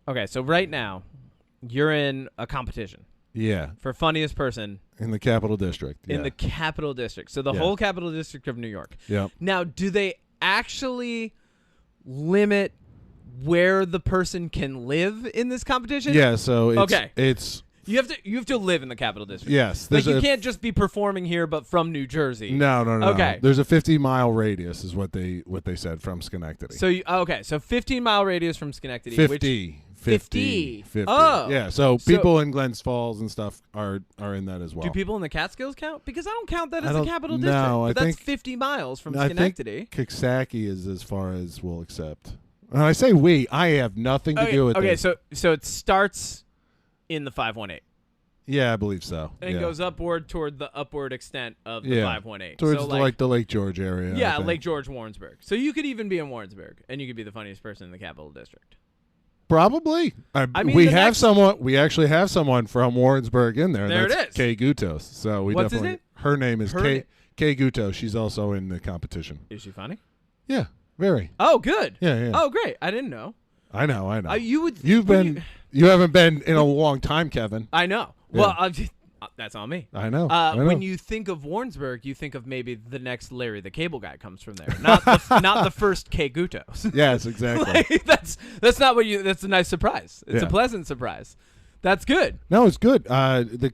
Okay, so right now, you're in a competition. Yeah. For funniest person. In the Capital District. In the Capital District. So the whole Capital District of New York. Yep. Now, do they actually limit where the person can live in this competition? Yeah, so it's you have to live in the Capital District. Yes. Like you can't just be performing here but from New Jersey. No. Okay. There's a 50-mile radius is what they said from Schenectady. So so 15-mile radius from Schenectady. 50. Oh. Yeah, so people in Glens Falls and stuff are in that as well. Do people in the Catskills count? Because I don't count that as the Capital District. No, but that's 50 miles from Schenectady. I think Coxsackie is as far as we'll accept. When I say we, I have nothing to do with this. Okay, so it starts in the 518. Yeah, I believe so. And it goes upward toward the upward extent of the 518. Towards so like the Lake George area. Yeah, Lake George, Warrensburg. So you could even be in Warrensburg, and you could be the funniest person in the Capital District. Probably. I mean, we actually have someone from Warrensburg in there. There that's it is. Kay Gutos. So we What's definitely. his name? Her name is Kay Gutos. She's also in the competition. Is she funny? Yeah, very. Oh, good. Yeah. Oh, great. I didn't know. I know. You haven't been in a long time, Kevin. I know. Yeah. Well, that's on me. I know. When you think of Warrensburg, you think of maybe the next Larry the Cable Guy comes from there, not the first Kay Gutos. Yes, exactly. Like, that's not what you. That's a nice surprise. It's a pleasant surprise. That's good. No, it's good. What's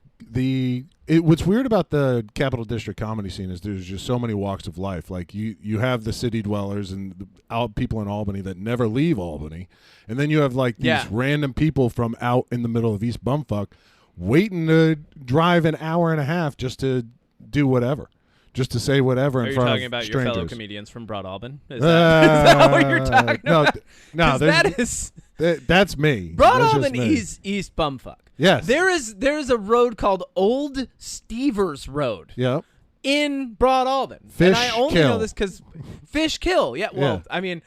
weird about the Capital District comedy scene is there's just so many walks of life. Like you have the city dwellers and people in Albany that never leave Albany, and then you have like these random people from out in the middle of East Bumfuck waiting to drive an hour and a half just to do whatever. Just to say whatever in front of strangers. Are you talking about strangers. your fellow comedians from Broad Albin? Is that what you're talking about? No, that's me. Broad Albin is East Bumfuck. Yes. There is a road called Old Stevers Road. Yep. In Broad Albin. Fish and I only kill. know this because Fish Kill. Yeah, well, I mean,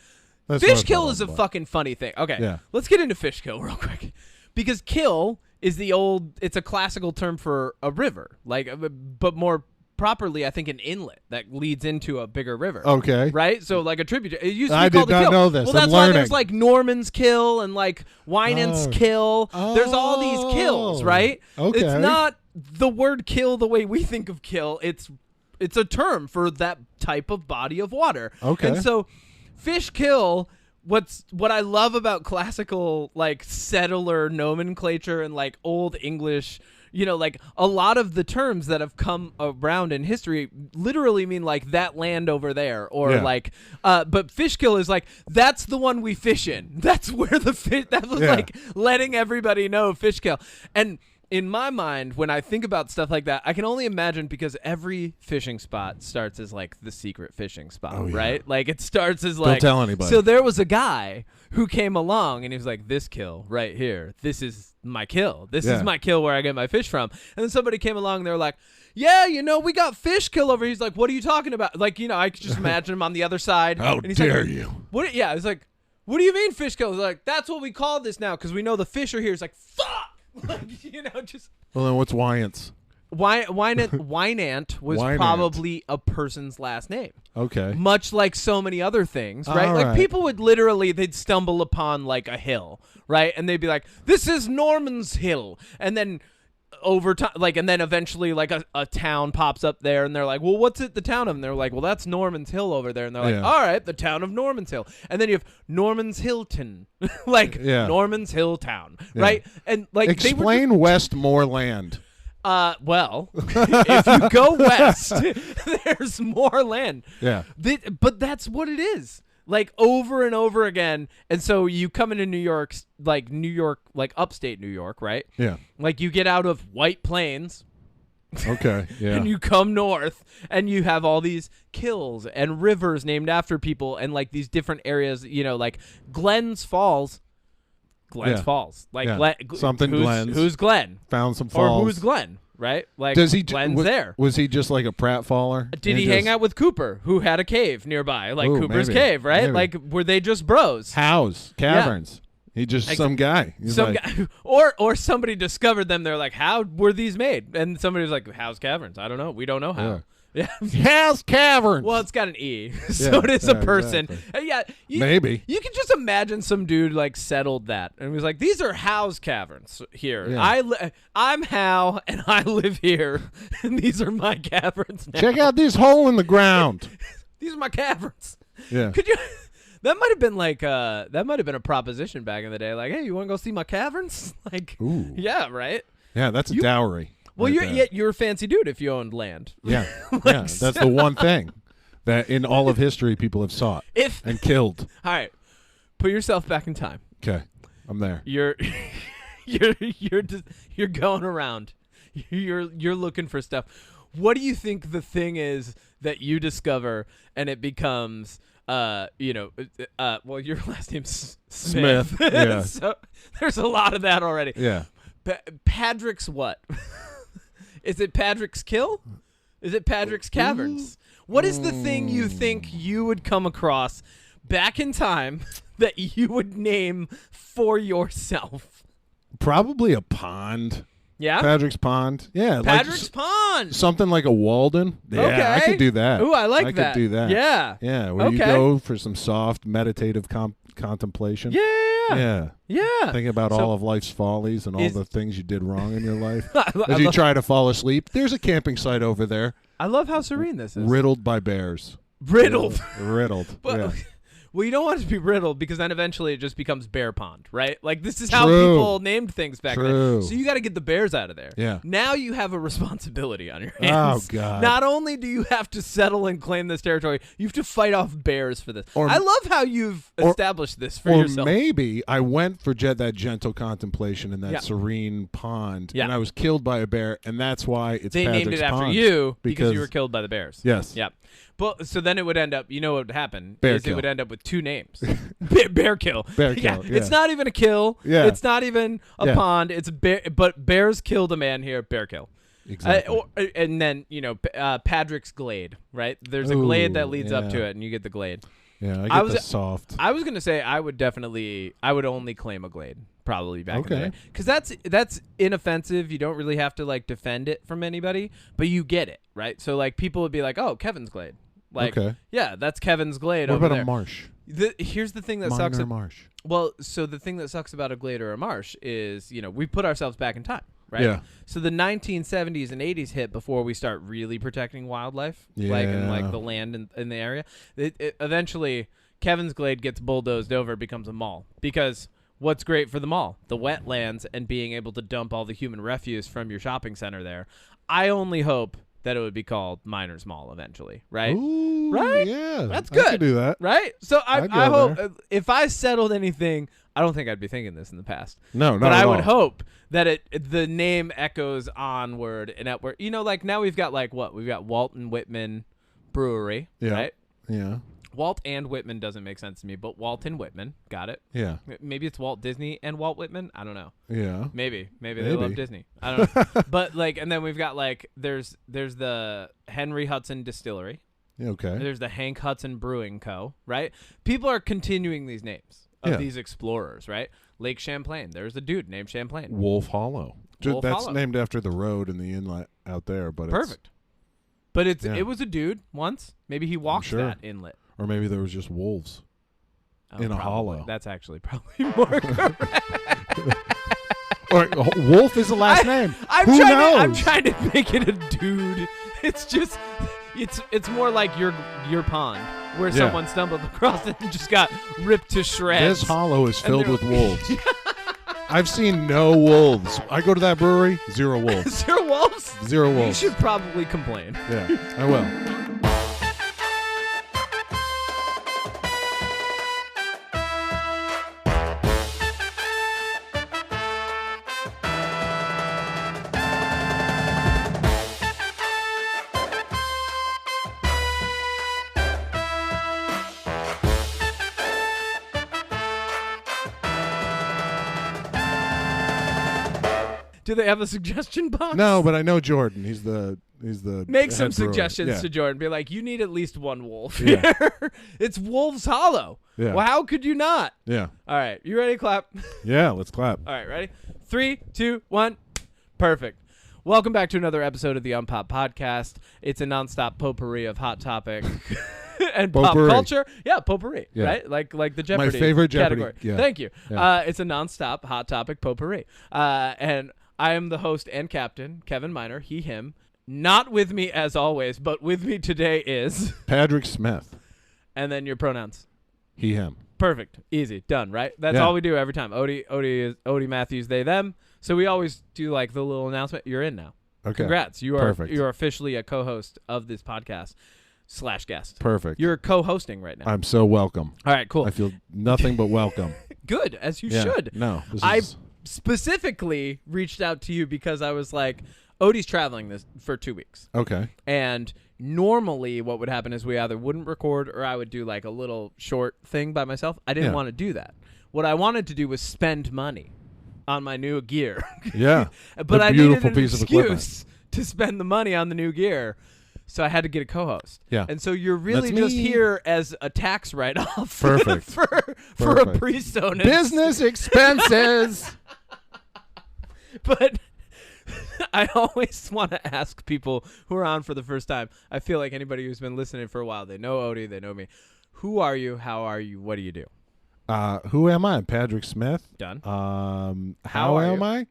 that's Fish Kill is a fucking funny thing. Okay, yeah. Let's get into Fish Kill real quick. Because kill is it's a classical term for a river, but more properly, I think, an inlet that leads into a bigger river. Okay. Right? So, like a tributary. It used to be I called did a not kill. know this. Well, that's I'm why learning. there's like Norman's Kill and like Winant's Kill. There's all these kills, right? Okay. It's not the word kill the way we think of kill. It's a term for that type of body of water. Okay. And so, Fish Kill. What I love about classical like settler nomenclature and like old English, like a lot of the terms that have come around in history literally mean like that land over there or like but fish kill is like that's the one we fish in. That's where the fish that was like letting everybody know fish kill. And in my mind, when I think about stuff like that, I can only imagine because every fishing spot starts as like the secret fishing spot, right? Like it starts as like don't tell anybody. So there was a guy who came along and he was like, "This kill right here, this is my kill. This is my kill where I get my fish from." And then somebody came along and they were like, "Yeah, we got fish kill over." He's like, "What are you talking about?" Like, I could just imagine him on the other side. How and he's dare like, you? What? Yeah, it's like, "What do you mean fish kill?" He's like, "That's what we call this now because we know the fish are here." It's like, "Fuck." Like, just. Well, then what's Wyant's? Wynant was probably a person's last name. Okay. Much like so many other things, right? Like people would they'd stumble upon like a hill, right? And they'd be like, "This is Norman's Hill," and then over time, and then eventually, like a town pops up there, and they're like, "Well, what's it the town of?" And they're like, "Well, that's Norman's Hill over there," and they're like, "All right, the town of Norman's Hill," and then you have Norman's Hilton, Norman's Hill Town, right? And like explain Westmoreland. Well, if you go west, there's more land. Yeah. But that's what it is. Like over and over again. And so you come into New York, like upstate New York, right? Yeah. Like you get out of White Plains. Okay. Yeah. And you come north and you have all these kills and rivers named after people and like these different areas, like Glens Falls. Falls. Like Glens. Who's Glenn? Found some falls. Or who's Glenn? Right? Like Glenn's there. Was he just like a pratfaller? Did he hang out with Cooper, who had a cave nearby, like Cooper's cave, right? Maybe. Like were they just bros? House caverns. Yeah. He just some guy. Guy, or somebody discovered them. They're like, how were these made? And somebody was like, House caverns. I don't know. We don't know how. Yeah. House Caverns. Well, it's got an E, so it is a person. Exactly. Yeah, Maybe. You can just imagine some dude like settled that and was like, "These are House Caverns here. Yeah. I'm Hal, and I live here, and these are my caverns. Now. Check out this hole in the ground. These are my caverns." Yeah. Could you? That might have been like that might have been a proposition back in the day. Like, hey, you want to go see my caverns? Like, Ooh. yeah, right. Yeah, that's a dowry. Well, right you're a fancy dude if you owned land. Yeah, yeah. That's the one thing that in all of history people have sought and killed. All right, put yourself back in time. Okay, I'm there. You're going around. You're looking for stuff. What do you think the thing is that you discover and it becomes? Well, your last name's Smith. Yeah. So there's a lot of that already. Yeah. Padrick's what? Is it Padrick's Kill? Is it Padrick's Caverns? What is the thing you think you would come across back in time that you would name for yourself? Probably a pond. Yeah? Padrick's Pond. Yeah. Padrick's Pond. Something like a Walden. Yeah, Okay. I could do that. Ooh, I like that. I could do that. Yeah. Yeah, where you go for some soft meditative contemplation. Yeah. Think about all of life's follies and all the things you did wrong in your life. I As you try to fall asleep, there's a camping site over there. I love how serene this is. Riddled by bears. Riddled. Riddled. But, yeah. Well, you don't want it to be riddled because then eventually it just becomes Bear Pond, right? Like, this is how True. people named things back then. So you got to get the bears out of there. Yeah. Now you have a responsibility on your hands. Oh, God. Not only do you have to settle and claim this territory, you have to fight off bears for this. Or- I love how you've established this for Or yourself. maybe I went for that gentle contemplation in that Yeah. serene pond, Yeah. and I was killed by a bear, and that's why it's They named Padrick's it after Pond, you because you were killed by the bears. Yes. Yeah. But so then it would end up, you know what would happen? Bear is kill. It would end up with two names. Bear kill. Bear kill, yeah. It's not even a kill. Yeah. It's not even a pond. It's a bear. But bears killed a man here. Bear kill. Exactly. And then, Padrick's Glade, right? There's a glade that leads up to it, and you get the Glade. Yeah, I get the soft. I was going to say I would only claim a Glade probably back in the day. Because that's inoffensive. You don't really have to, like, defend it from anybody, but you get it, right? So, like, people would be like, oh, Kevin's Glade. Like, yeah, that's Kevin's Glade What over about there. a marsh? Here's the thing that Minor sucks. marsh. Well, so the thing that sucks about a glade or a marsh is, we put ourselves back in time, right? Yeah. So the 1970s and 80s hit before we start really protecting wildlife, Yeah. like the land in the area. Eventually, Kevin's Glade gets bulldozed over, becomes a mall. Because what's great for the mall? The wetlands and being able to dump all the human refuse from your shopping center there. I only hope that it would be called Miners Mall eventually, right? Ooh, right? Yeah. That's good. I could do that. Right? So I I'd go hope if I settled anything, I don't think I'd be thinking this in the past. No, but not I at would all. hope that the name echoes onward and upward. Like now we've got we've got Walt and Whitman Brewery, right? Yeah. Walt and Whitman doesn't make sense to me, but Walt and Whitman, got it. Yeah. Maybe it's Walt Disney and Walt Whitman. I don't know. Yeah. Maybe they love Disney. I don't know. But and then we've got there's the Henry Hudson Distillery. Okay. There's the Hank Hudson Brewing Co. Right? People are continuing these names of these explorers. Right? Lake Champlain. There's a dude named Champlain. Wolf Hollow. Wolf That's Hollow. named after the road and the inlet out there, but Perfect. But it was a dude once. Maybe he walked sure. that inlet. Or maybe there was just wolves in a hollow. That's actually probably more correct. Or Wolf is the last name. Who knows? I'm trying to make it a dude. It's just, it's more like your pond where someone stumbled across it and just got ripped to shreds. This hollow is filled with wolves. I've seen no wolves. I go to that brewery, 0 wolves. 0 wolves? 0 wolves. You should probably complain. Yeah, I will. Do they have a suggestion box? No, but I know Jordan. He's the Make some head brewer. suggestions to Jordan. Be like, you need at least one wolf Yeah. here. It's Wolves Hollow. Yeah. Well, how could you not? Yeah. All right. You ready to clap? Yeah, let's clap. All right. Ready? 3, 2, 1. Perfect. Welcome back to another episode of the Unpop Podcast. It's a nonstop potpourri of hot topic and pop culture. Yeah, potpourri, right? Like the Jeopardy My favorite category. Jeopardy. Yeah. Thank you. Yeah. It's a nonstop hot topic potpourri. And I am the host and captain, Kevin Miner, he, him. Not with me as always, but with me today is... Padrick Smith. And then your pronouns. He, him. Perfect. Easy. Done, right? That's all we do every time. Odie Matthews, they, them. So we always do like the little announcement. You're in now. Okay. Congrats. You are officially a co-host of this podcast / guest. Perfect. You're co-hosting right now. I'm so welcome. All right, cool. I feel nothing but welcome. Good, as you should. No. I specifically reached out to you because I was like, Odie's traveling for 2 weeks. Okay. And normally what would happen is we either wouldn't record or I would do like a little short thing by myself. I didn't want to do that. What I wanted to do was spend money on my new gear. Yeah. But I needed an piece excuse to spend the money on the new gear. So I had to get a co-host. Yeah. And so you're really just here as a tax write-off. Perfect. for a pre-sonus. Business expenses. But I always want to ask people who are on for the first time. I feel like anybody who's been listening for a while, they know Odie, they know me. Who are you? How are you? What do you do? Who am I? I'm Padrick Smith. Done. How am I?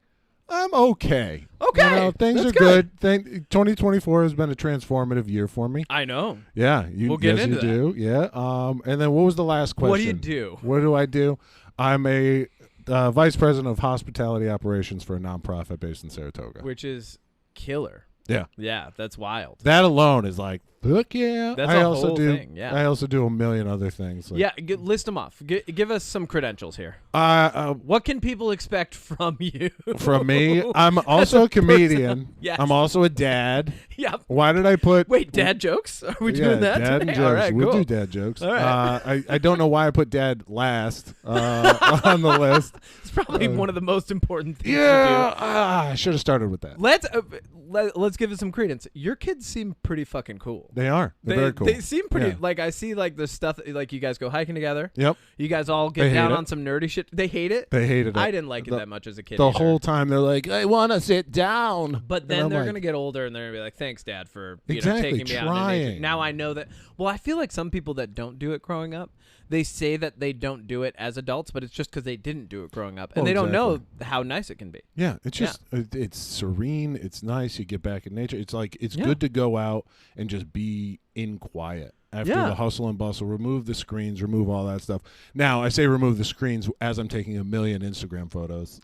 I'm okay. Okay. You know, things are good. 2024 has been a transformative year for me. I know. Yeah. We'll get into that. Do. Yeah. And then what was the last question? What do you do? What do I do? I'm a vice president of hospitality operations for a nonprofit based in Saratoga. Which is killer. Yeah. Yeah, that's wild. That alone is like, look, yeah. That's a whole thing, yeah. I also do a million other things. Like, yeah, list them off. Give us some credentials here. What can people expect from you? From me? I'm also a comedian. Yes. I'm also a dad. Yep. Why did I put... Wait, dad jokes? Are we doing that dad today? jokes. All right, we'll cool. do dad jokes. All right. I don't know why I put dad last on the list. It's probably one of the most important things to do. I should have started with that. Let's give it some credence. Your kids seem pretty fucking cool. They are. They're very cool. They seem pretty, like, I see, like, the stuff, like, you guys go hiking together. Yep. You guys all get down on some nerdy shit. They hate it? They hated it. I didn't like it that much as a kid The either. whole time they're like, I want to sit down. But then they're going to get older and they're going to be like, thanks, Dad, for taking me out into nature. Now I know that. Well, I feel like some people that don't do it growing up, they say that they don't do it as adults, but it's just because they didn't do it growing up. And they don't know how nice it can be. Yeah, it's just, it's serene. It's nice. You get back in nature. It's like, it's good to go out and just be in quiet. After the hustle and bustle, remove the screens, remove all that stuff. Now, I say remove the screens as I'm taking a million Instagram photos.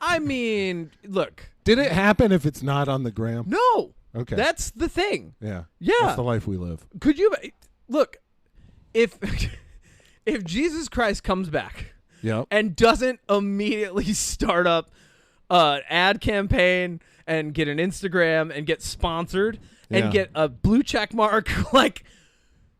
I mean, look. Did it happen if it's not on the gram? No. Okay. That's the thing. Yeah. Yeah. That's the life we live. Could you look if Jesus Christ comes back and doesn't immediately start up an ad campaign and get an Instagram and get sponsored and get a blue check mark, like,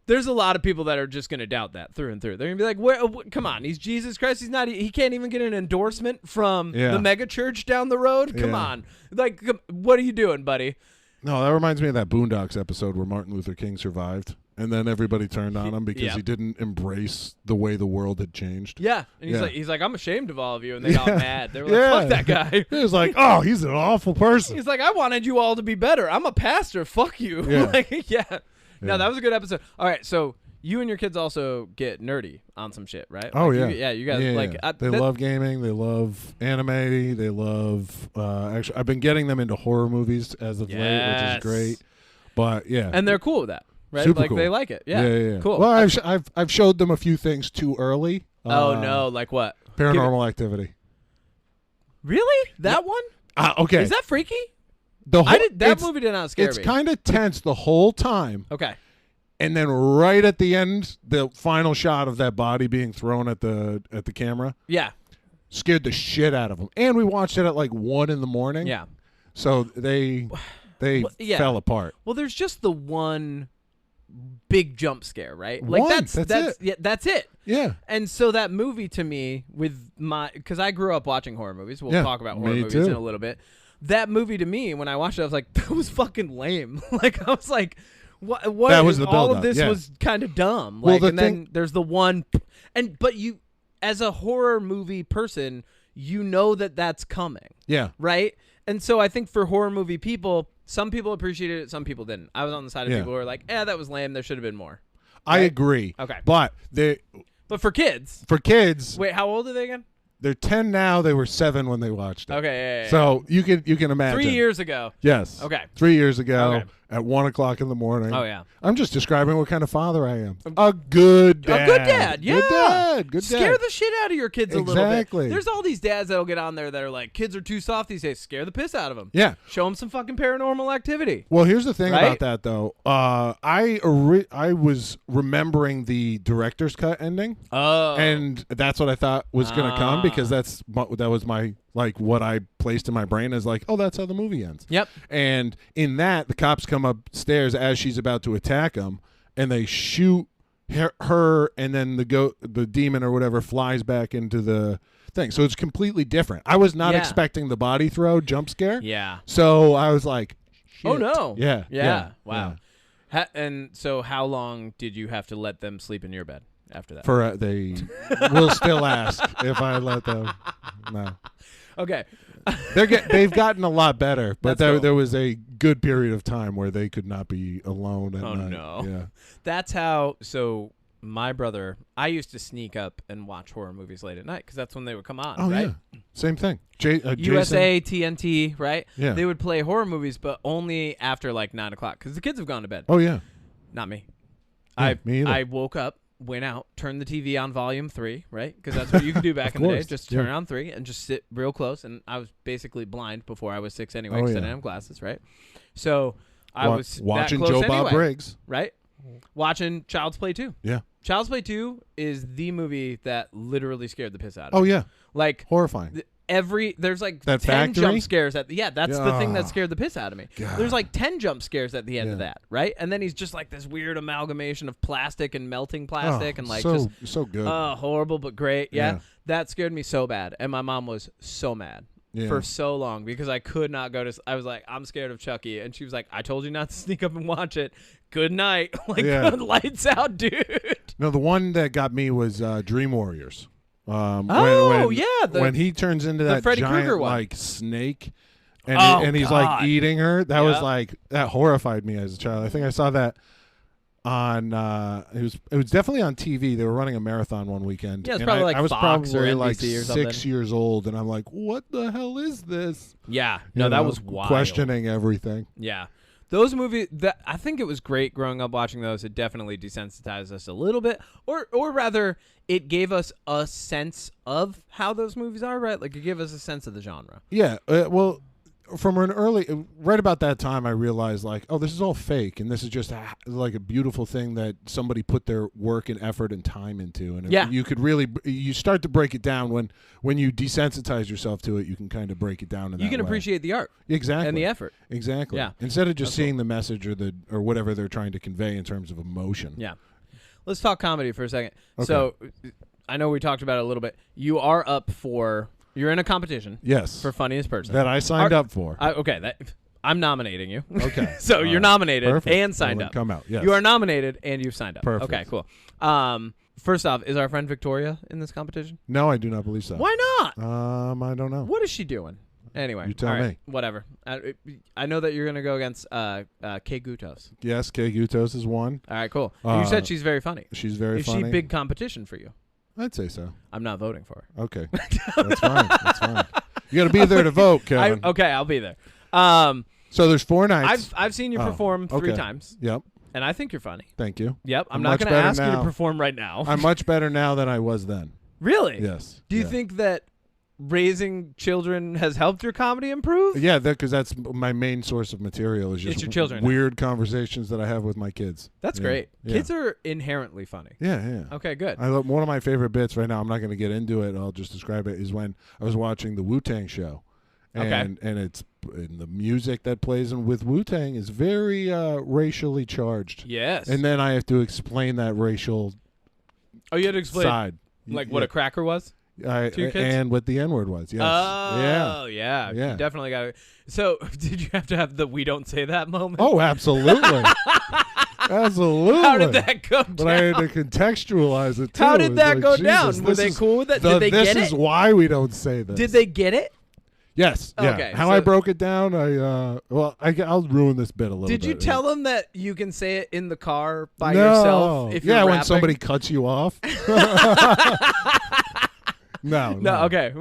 there's a lot of people that are just going to doubt that through and through. They're going to be like, come on, he's Jesus Christ. He can't even get an endorsement from the mega church down the road. Come on. Like, what are you doing, buddy? No, that reminds me of that Boondocks episode where Martin Luther King survived. And then everybody turned on him because he didn't embrace the way the world had changed. Yeah. And he's like, I'm ashamed of all of you. And they got mad. They were like, fuck that guy. He was like, oh, he's an awful person. He's like, I wanted you all to be better. I'm a pastor. Fuck you. Yeah. No, that was a good episode. All right. So you and your kids also get nerdy on some shit, right? Oh, like, you guys they love gaming. They love anime. They love, actually, I've been getting them into horror movies as of late, which is great. But yeah. And they're cool with that. Right, super like cool. They like it. Yeah. Cool. Well, I've showed them a few things too early. Oh no, like what? Paranormal Activity. Really? That one? Okay. Is that freaky? That movie did not scare me. It's kind of tense the whole time. Okay. And then right at the end, the final shot of that body being thrown at the camera. Yeah. Scared the shit out of them. And we watched it at like 1 a.m. Yeah. So they fell apart. Well, there's just the one big jump scare, right? Like that's it. Yeah, that's it. Yeah. And so that movie to me, because I grew up watching horror movies. We'll talk about horror movies in a little bit. That movie to me, when I watched it, I was like, that was fucking lame. Like I was like, what? That was the all of build-up, this was kind of dumb. Like, then there's the one, but you, as a horror movie person, you know that that's coming. Yeah. Right. And so I think for horror movie people, some people appreciated it, some people didn't. I was on the side of people who were like, that was lame. There should have been more. Right? I agree. Okay. But for kids. Wait, how old are they again? They're 10 now. They were 7 when they watched it. Okay, yeah. So you can imagine. 3 years ago. Yes. Okay. 3 years ago. Okay. At 1:00 in the morning. Oh, yeah. I'm just describing what kind of father I am. A good dad. A good dad, yeah. Good dad. Scare the shit out of your kids a little bit. Exactly. There's all these dads that'll get on there that are like, kids are too soft these days. Scare the piss out of them. Yeah. Show them some fucking paranormal activity. Well, here's the thing Right? about that, though. I was remembering the director's cut ending. Oh. And that's what I thought was going to come because that was my what I placed in my brain as like, oh, that's how the movie ends. Yep. And in that, the cops come upstairs as she's about to attack him, and they shoot her, and then the demon or whatever flies back into the thing. So it's completely different. I was not expecting the body throw jump scare. Yeah. So I was like, shit. Oh, no. Yeah. Wow. Yeah. And so how long did you have to let them sleep in your bed after that? They will still ask if I let them. No. Okay. They've gotten a lot better, but Cool. there was a good period of time where they could not be alone at night. No. Yeah. That's how. So my brother, I used to sneak up and watch horror movies late at night because that's when they would come on. Oh, right? yeah. Same thing. USA, TNT, right? Yeah. They would play horror movies, but only after like 9 o'clock because the kids have gone to bed. Oh, yeah. Not me. Yeah, me either. I woke up, went out, turned the TV on volume 3, right? Because that's what you could do back in the day. Just turn it on 3 and just sit real close. And I was basically blind before I was 6 anyway because I didn't have glasses, right? So I was watching that close Joe Bob anyway, Briggs. right? Watching Child's Play 2. Yeah. Child's Play 2 is the movie that literally scared the piss out of me. Oh, yeah. Like horrifying. There's like that 10 factory? jump scares that's the thing that scared the piss out of me. God. There's like 10 jump scares at the end of that, right? And then he's just like this weird amalgamation of plastic and melting plastic and like so good. Horrible but great. Yeah. That scared me so bad. And my mom was so mad for so long because I could not go to I was like, I'm scared of Chucky, and she was like, I told you not to sneak up and watch it. Good night. Like lights out, dude. No, the one that got me was Dream Warriors. When he turns into that Freddy giant Krueger one. like snake, and he's like eating her. That was like that horrified me as a child. I think I saw that on it was definitely on TV. They were running a marathon one weekend. Yeah, it's probably like I was Fox probably or like NBC or 6 years old, and I'm like, what the hell is this? Yeah, no, that was wild. Questioning everything. Yeah. Those movies, I think it was great growing up watching those. It definitely desensitized us a little bit, or rather, it gave us a sense of how those movies are, right? Like, it gave us a sense of the genre. Yeah, well, from an early, right about that time, I realized, like, oh, this is all fake, and this is just like a beautiful thing that somebody put their work and effort and time into. And you could really, you start to break it down when you desensitize yourself to it. You can kind of break it down in that You can way. appreciate the art. Exactly. And the effort. Exactly. Yeah. Instead of just seeing the message or whatever they're trying to convey in terms of emotion. Yeah. Let's talk comedy for a second. Okay. So, I know we talked about it a little bit. You're in a competition. Yes. For funniest person. That I signed up for. I'm nominating you. Okay. So you're nominated Perfect. and signed up. Come out. Yes. You are nominated and you've signed up. Perfect. Okay, cool. First off, is our friend Victoria in this competition? No, I do not believe so. Why not? I don't know. What is she doing? Anyway, you tell me. Whatever. I know that you're going to go against Kay Gutos. Yes, Kay Gutos is one. All right, cool. You said she's very funny. She's very funny. Is she big competition for you? I'd say so. I'm not voting for her. Okay. That's fine. That's fine. You got to be there to vote, Kevin. Okay, I'll be there. So there's 4 nights. I've seen you perform 3 times. Yep. And I think you're funny. Thank you. Yep. I'm not going to ask you to perform right now. I'm much better now than I was then. Really? Yes. Do you think that raising children has helped your comedy improve? Yeah, because that's my main source of material is just it's your children weird conversations that I have with my kids. That's great. Yeah. Kids are inherently funny. Yeah. Okay, good. One of my favorite bits right now, I'm not going to get into it, I'll just describe it, is when I was watching the Wu-Tang show. And it's and the music that plays with Wu-Tang is very racially charged. Yes. And then I have to explain that racial you had to explain side. Like what a cracker was? And what the N-word was, yes. Oh, yeah. You definitely got it. So, did you have to have the "we don't say that" moment? Oh, absolutely. Absolutely. How did that go down? But I had to contextualize it, too. How did that go down? Were they cool with it? Did they get it? This is why we don't say this. Did they get it? Yes. Yeah. Okay, How so- I broke it down, I'll ruin this bit a little bit. Did you tell them that you can say it in the car by No. yourself if you're when rapping? somebody cuts you off. No. Okay.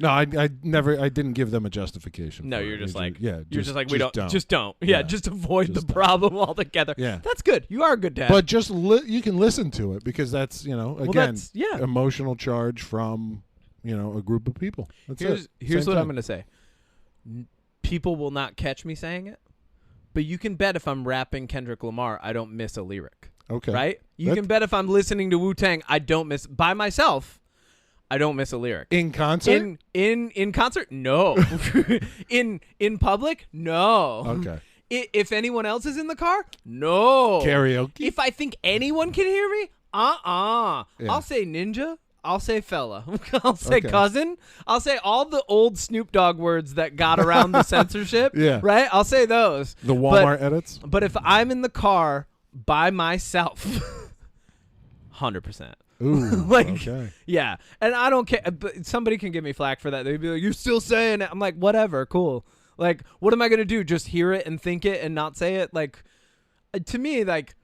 No, I didn't give them a justification. No, for you're it. just like, yeah, you're just like, we don't, don't. just don't. Yeah, Yeah. just avoid Just the problem altogether. Yeah. That's good. You are a good dad. But just you can listen to it because that's again that's- yeah. emotional charge from a group of people. That's here's Same what I'm thing. going to say. People will not catch me saying it, but you can bet if I'm rapping Kendrick Lamar, I don't miss a lyric. Okay. Right? You can bet if I'm listening to Wu-Tang, I don't miss by myself. I don't miss a lyric. In concert? In concert? No. in public? No. Okay. If anyone else is in the car? No. Karaoke? If I think anyone can hear me? Yeah. I'll say ninja. I'll say fella. I'll say Okay. cousin. I'll say all the old Snoop Dogg words that got around the censorship. Yeah. Right? I'll say those. The Walmart edits? But if I'm in the car by myself, 100%. Ooh. Okay. Yeah, and I don't care. But somebody can give me flack for that. They'd be like, "You're still saying it." I'm like, "Whatever, cool." Like, what am I gonna do? Just hear it and think it and not say it? Like, to me, like,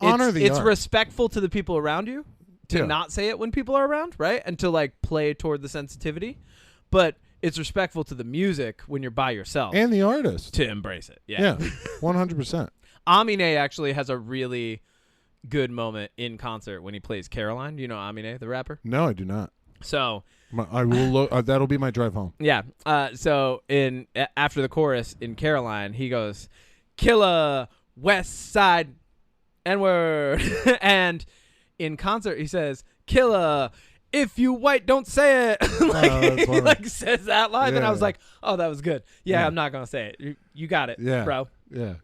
Honor the it's art. respectful to the people around you to Yeah. not say it when people are around, right? And to like play toward the sensitivity, but it's respectful to the music when you're by yourself And the artist. to embrace it. Yeah. 100%. Amine actually has a really good moment in concert when he plays Caroline. Do you know Amine, the rapper? No, I do not. So I will look. That'll be my drive home. yeah. So after the chorus in Caroline, he goes, "Killer West Side N-word," and in concert he says, "Killer if you white, don't say it." That's he funny. like says that line, and I was Yeah. like, "Oh, that was good." Yeah, Yeah. I'm not gonna say it. You got it, Yeah. bro. Yeah.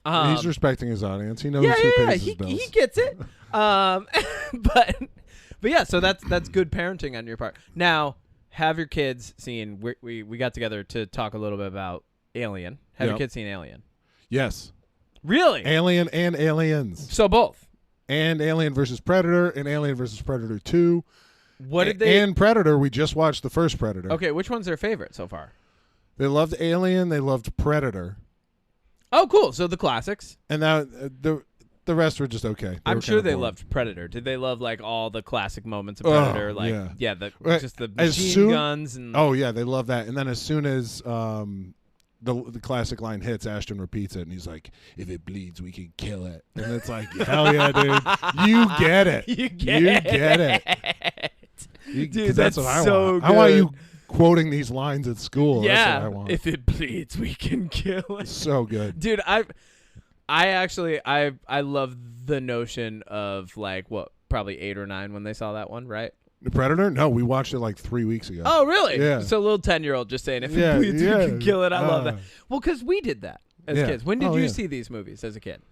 Um, He's respecting his audience. He knows yeah, who yeah, pays his he bills. gets it. But yeah, so that's good parenting on your part. Now, have your kids seen? We got together to talk a little bit about Alien. Have your Yep. kids seen Alien? Yes. Really? Alien and Aliens. So both. And Alien versus Predator and Alien versus Predator 2. What did they? And Predator. We just watched the first Predator. Okay, which one's their favorite so far? They loved Alien. They loved Predator. Oh, cool. So the classics. And now the rest were just okay. I'm were sure kinda they boring. loved Predator. Did they love like all the classic moments of Predator? yeah. Right, just the as machine soon- guns and Oh yeah, they love that. And then as soon as the classic line hits, Ashton repeats it, and he's like, "If it bleeds, we can kill it." And it's like, hell yeah, dude, you get it. you get it. Dude, 'Cause that's what I so want. I want good. you quoting these lines at school. That's Yeah, what I want. if it bleeds, we can kill it. So good. Dude, I actually love the notion of like what probably 8 or 9 when they saw that one, right? The Predator? No, we watched it like 3 weeks ago. Oh, really? Yeah. So a little 10-year-old just saying, if Yeah, it bleeds, yeah. we can kill it. I love that. Uh, Well, because we did that as Yeah. kids. When did Oh, you yeah. see these movies as a kid?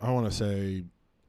I want to say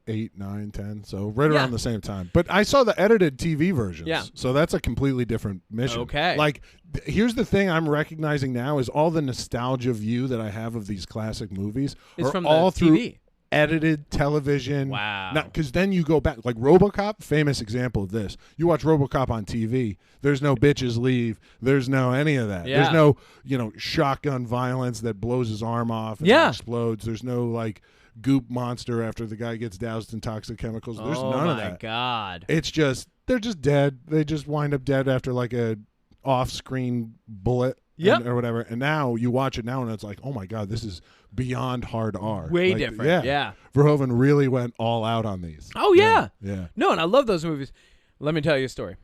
8, 9, 10. So right Yeah. around the same time. But I saw the edited TV versions. Yeah. So that's a completely different mission. Okay. Like, here's the thing I'm recognizing now is all the nostalgia view that I have of these classic movies It's are from all the through TV. edited television. Wow. Because then you go back. Like RoboCop, famous example of this. You watch RoboCop on TV. There's no bitches leave. There's no any of that. Yeah. There's no, shotgun violence that blows his arm off and Yeah. explodes. There's no, like, goop monster after the guy gets doused in toxic chemicals. There's none of my that. God. It's just, they're just dead. They just wind up dead after, like, a off-screen bullet. Yep. Or whatever. And now you watch it now and it's like, oh my God, this is beyond hard R. Way Like, different. Yeah. Verhoeven really went all out on these. Oh, yeah. Yeah. No, and I love those movies. Let me tell you a story.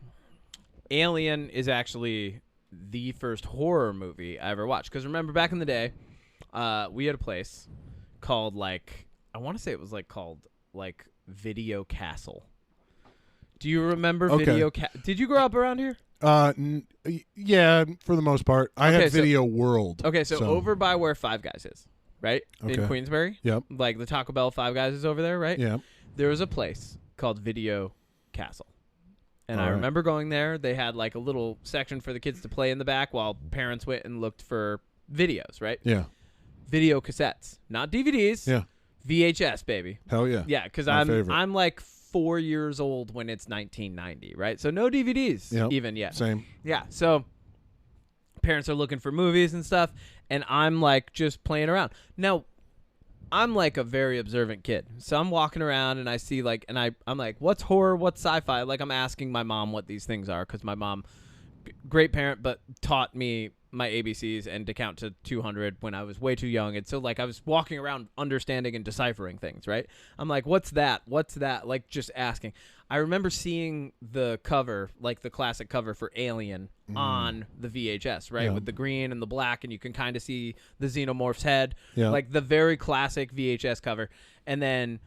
Alien is actually the first horror movie I ever watched. Because remember, back in the day, we had a place called, like, I want to say it was, like, called, like, Video Castle. Do you remember Okay. Video Castle? Did you grow up around here? Yeah, for the most part. I Okay, had so- Video World. Okay, so over by where Five Guys is, right? In Okay. Queensbury? Yep. Like the Taco Bell Five Guys is over there, right? Yeah. There was a place called Video Castle. And I All right. remember going there. They had like a little section for the kids to play in the back while parents went and looked for videos, right? Yeah. Video cassettes, not DVDs. Yeah. VHS, baby. Hell yeah. Yeah, because My favorite. I'm like 4 years old when it's 1990, right? So no DVDs Yep. even yet. Same. Yeah, so parents are looking for movies and stuff, and I'm like just playing around. Now, I'm like a very observant kid, so I'm walking around and I see like, and I'm like, what's horror, what's sci-fi? Like I'm asking my mom what these things are, because my mom, great parent, but taught me my ABCs and to count to 200 when I was way too young. And so like I was walking around understanding and deciphering things, right? I'm like, what's that? What's that? Like just asking. I remember seeing the cover, like the classic cover for Alien on the VHS, right? With the green and the black, and you can kind of see the Xenomorph's head, like the very classic VHS cover. And then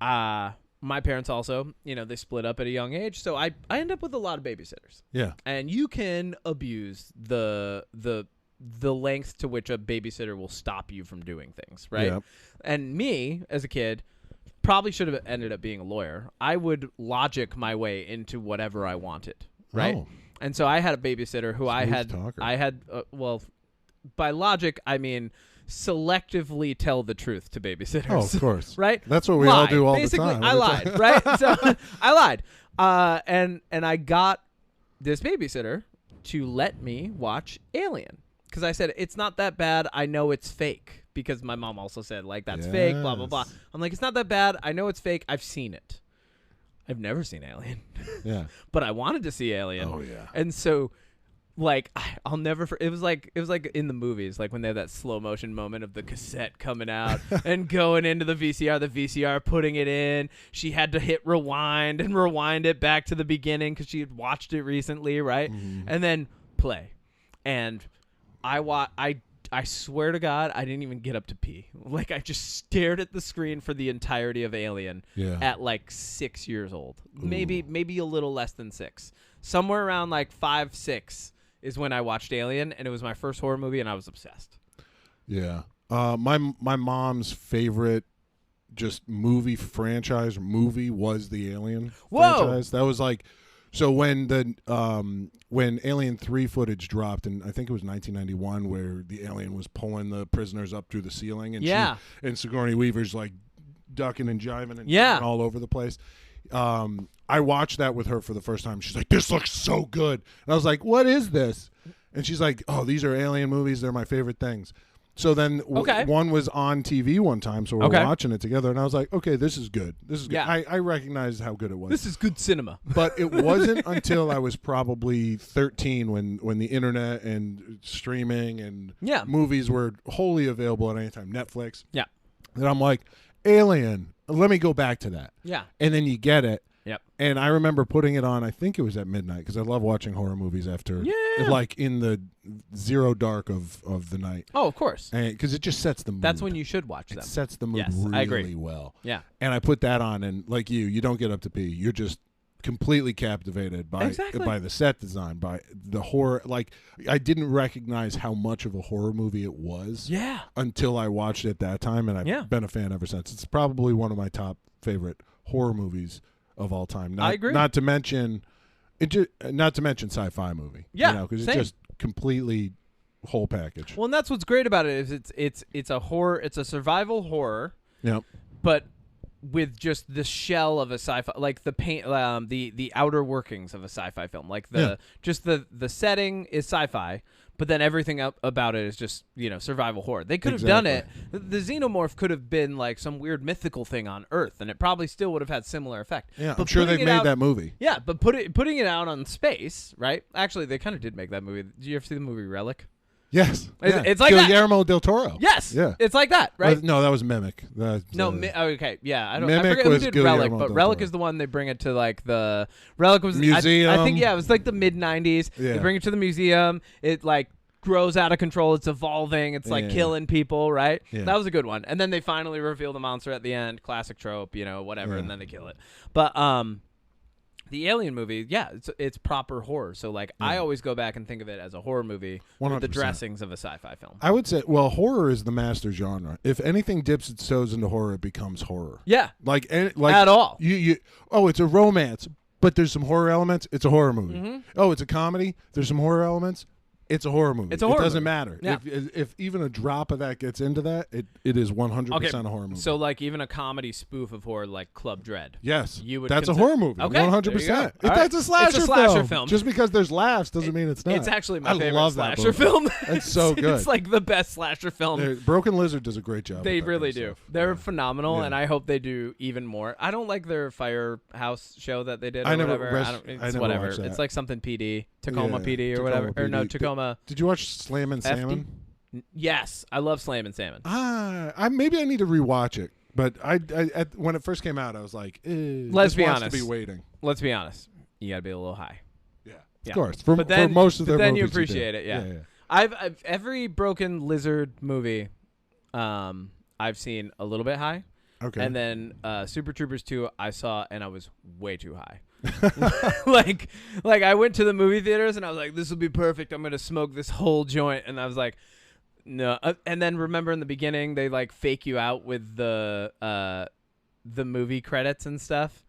my parents also, they split up at a young age, so I end up with a lot of babysitters. Yeah. And you can abuse the length to which a babysitter will stop you from doing things, right? Yeah. And me, as a kid, probably should have ended up being a lawyer. I would logic my way into whatever I wanted, right? Oh. And so I had a babysitter who well, by logic, I mean selectively tell the truth to babysitters. Oh, of course. Right? That's what we all do all Basically, the time. I lied, right? So I lied. And I got this babysitter to let me watch Alien. Because I said, it's not that bad. I know it's fake. Because my mom also said, like, that's fake, blah, blah, blah. I'm like, it's not that bad. I know it's fake. I've seen it. I've never seen Alien. Yeah. But I wanted to see Alien. Oh, yeah. And so, like, I'll never it was like in the movies, like when they have that slow motion moment of the cassette coming out and going into the VCR putting it in. She had to hit rewind and rewind it back to the beginning because she had watched it recently, right? And then play. And I swear to God, I didn't even get up to pee. Like, I just stared at the screen for the entirety of Alien at like 6 years old. Maybe a little less than 6. Somewhere around like 5, 6 is when I watched Alien, and it was my first horror movie, and I was obsessed. Yeah. My mom's favorite just movie was the Alien franchise. That was like... So when Alien 3 footage dropped, and I think it was 1991, where the alien was pulling the prisoners up through the ceiling, and Sigourney Weaver's like ducking and jiving and all over the place. I watched that with her for the first time. She's like, "This looks so good," and I was like, "What is this?" And she's like, "Oh, these are Alien movies. They're my favorite things." So then one was on TV one time, so we're watching it together, and I was like, okay, this is good. This is good. Yeah. I recognized how good it was. This is good cinema. But it wasn't until I was probably 13 when the internet and streaming and movies were wholly available at any time, Netflix, that I'm like, Alien, let me go back to that. Yeah. And then you get it. Yep. And I remember putting it on, I think it was at midnight, because I love watching horror movies after, like in the zero dark of the night. Oh, of course. Because it just sets the mood. That's when you should watch them. It sets the mood really well. Yeah. And I put that on, and like you don't get up to pee. You're just completely captivated by the set design, by the horror. Like, I didn't recognize how much of a horror movie it was until I watched it that time, and I've been a fan ever since. It's probably one of my top favorite horror movies of all time. I agree. Not to mention sci-fi movie. Yeah, because it's just completely whole package. Well, and that's what's great about it is it's a horror. It's a survival horror. Yep. But with just the shell of a sci-fi, like the paint, the outer workings of a sci-fi film, like the setting is sci-fi. But then everything about it is just, survival horror. They could have done it. The Xenomorph could have been like some weird mythical thing on Earth, and it probably still would have had similar effect. Yeah, but I'm sure they've made that movie. Yeah, but putting it out on space, right? Actually, they kind of did make that movie. Did you ever see the movie Relic? Yes. It's like Guillermo del Toro. Yes. Yeah. It's like that, right? No, that was Mimic. Okay. Yeah. I Mimic forget who did Relic, but Relic is the one they bring it to, like, the... Relic was... Museum. I think, it was like the mid-90s. Yeah. They bring it to the museum. It, like, grows out of control. It's evolving. It's, like, killing people, right? Yeah. That was a good one. And then they finally reveal the monster at the end. Classic trope, whatever, and then they kill it. But, the Alien movie, it's proper horror. So, like, I always go back and think of it as a horror movie 100%. With the dressings of a sci-fi film. I would say, horror is the master genre. If anything dips its toes into horror, it becomes horror. Yeah. Like at all. It's a romance, but there's some horror elements. It's a horror movie. Mm-hmm. Oh, it's a comedy. There's some horror elements. It's a horror movie. It's a horror It doesn't movie. matter. Yeah. If even a drop of that gets into that, it is 100% Okay, a horror movie. So like even a comedy spoof of horror like Club Dread. Yes, You would that's a consider- horror movie. Okay, 100%. there you go. All That's right. a slasher, It's a slasher film. Just because there's laughs doesn't mean it's not. It's actually my I favorite love that slasher movie. film. It's so good. It's like the best slasher film. Broken Lizard does a great job. They with that really kind do. of stuff. They're phenomenal, Yeah. and I hope they do even more. I don't like their Firehouse show that they did. Or I never whatever. rest- I don't, I it's never whatever. watched that. It's like something PD, Tacoma Yeah, PD or Tacoma whatever. Or no, PD. Tacoma. Did you watch Slammin' Salmon? Yes, I love Slam and Salmon. Maybe I need to rewatch it. But when it first came out, I was like, Let's this be wants honest. to be waiting. Let's be honest. You gotta be a little high. Yeah, Yeah. of course. But then, for most of but their then you movies, appreciate do. it. Yeah. yeah. I've every Broken Lizard movie, I've seen a little bit high. Okay. And then Super Troopers 2 I saw and I was way too high. like I went to the movie theaters and I was like, this will be perfect. I'm going to smoke this whole joint. And I was like, no. And then remember in the beginning, they like fake you out with the movie credits and stuff.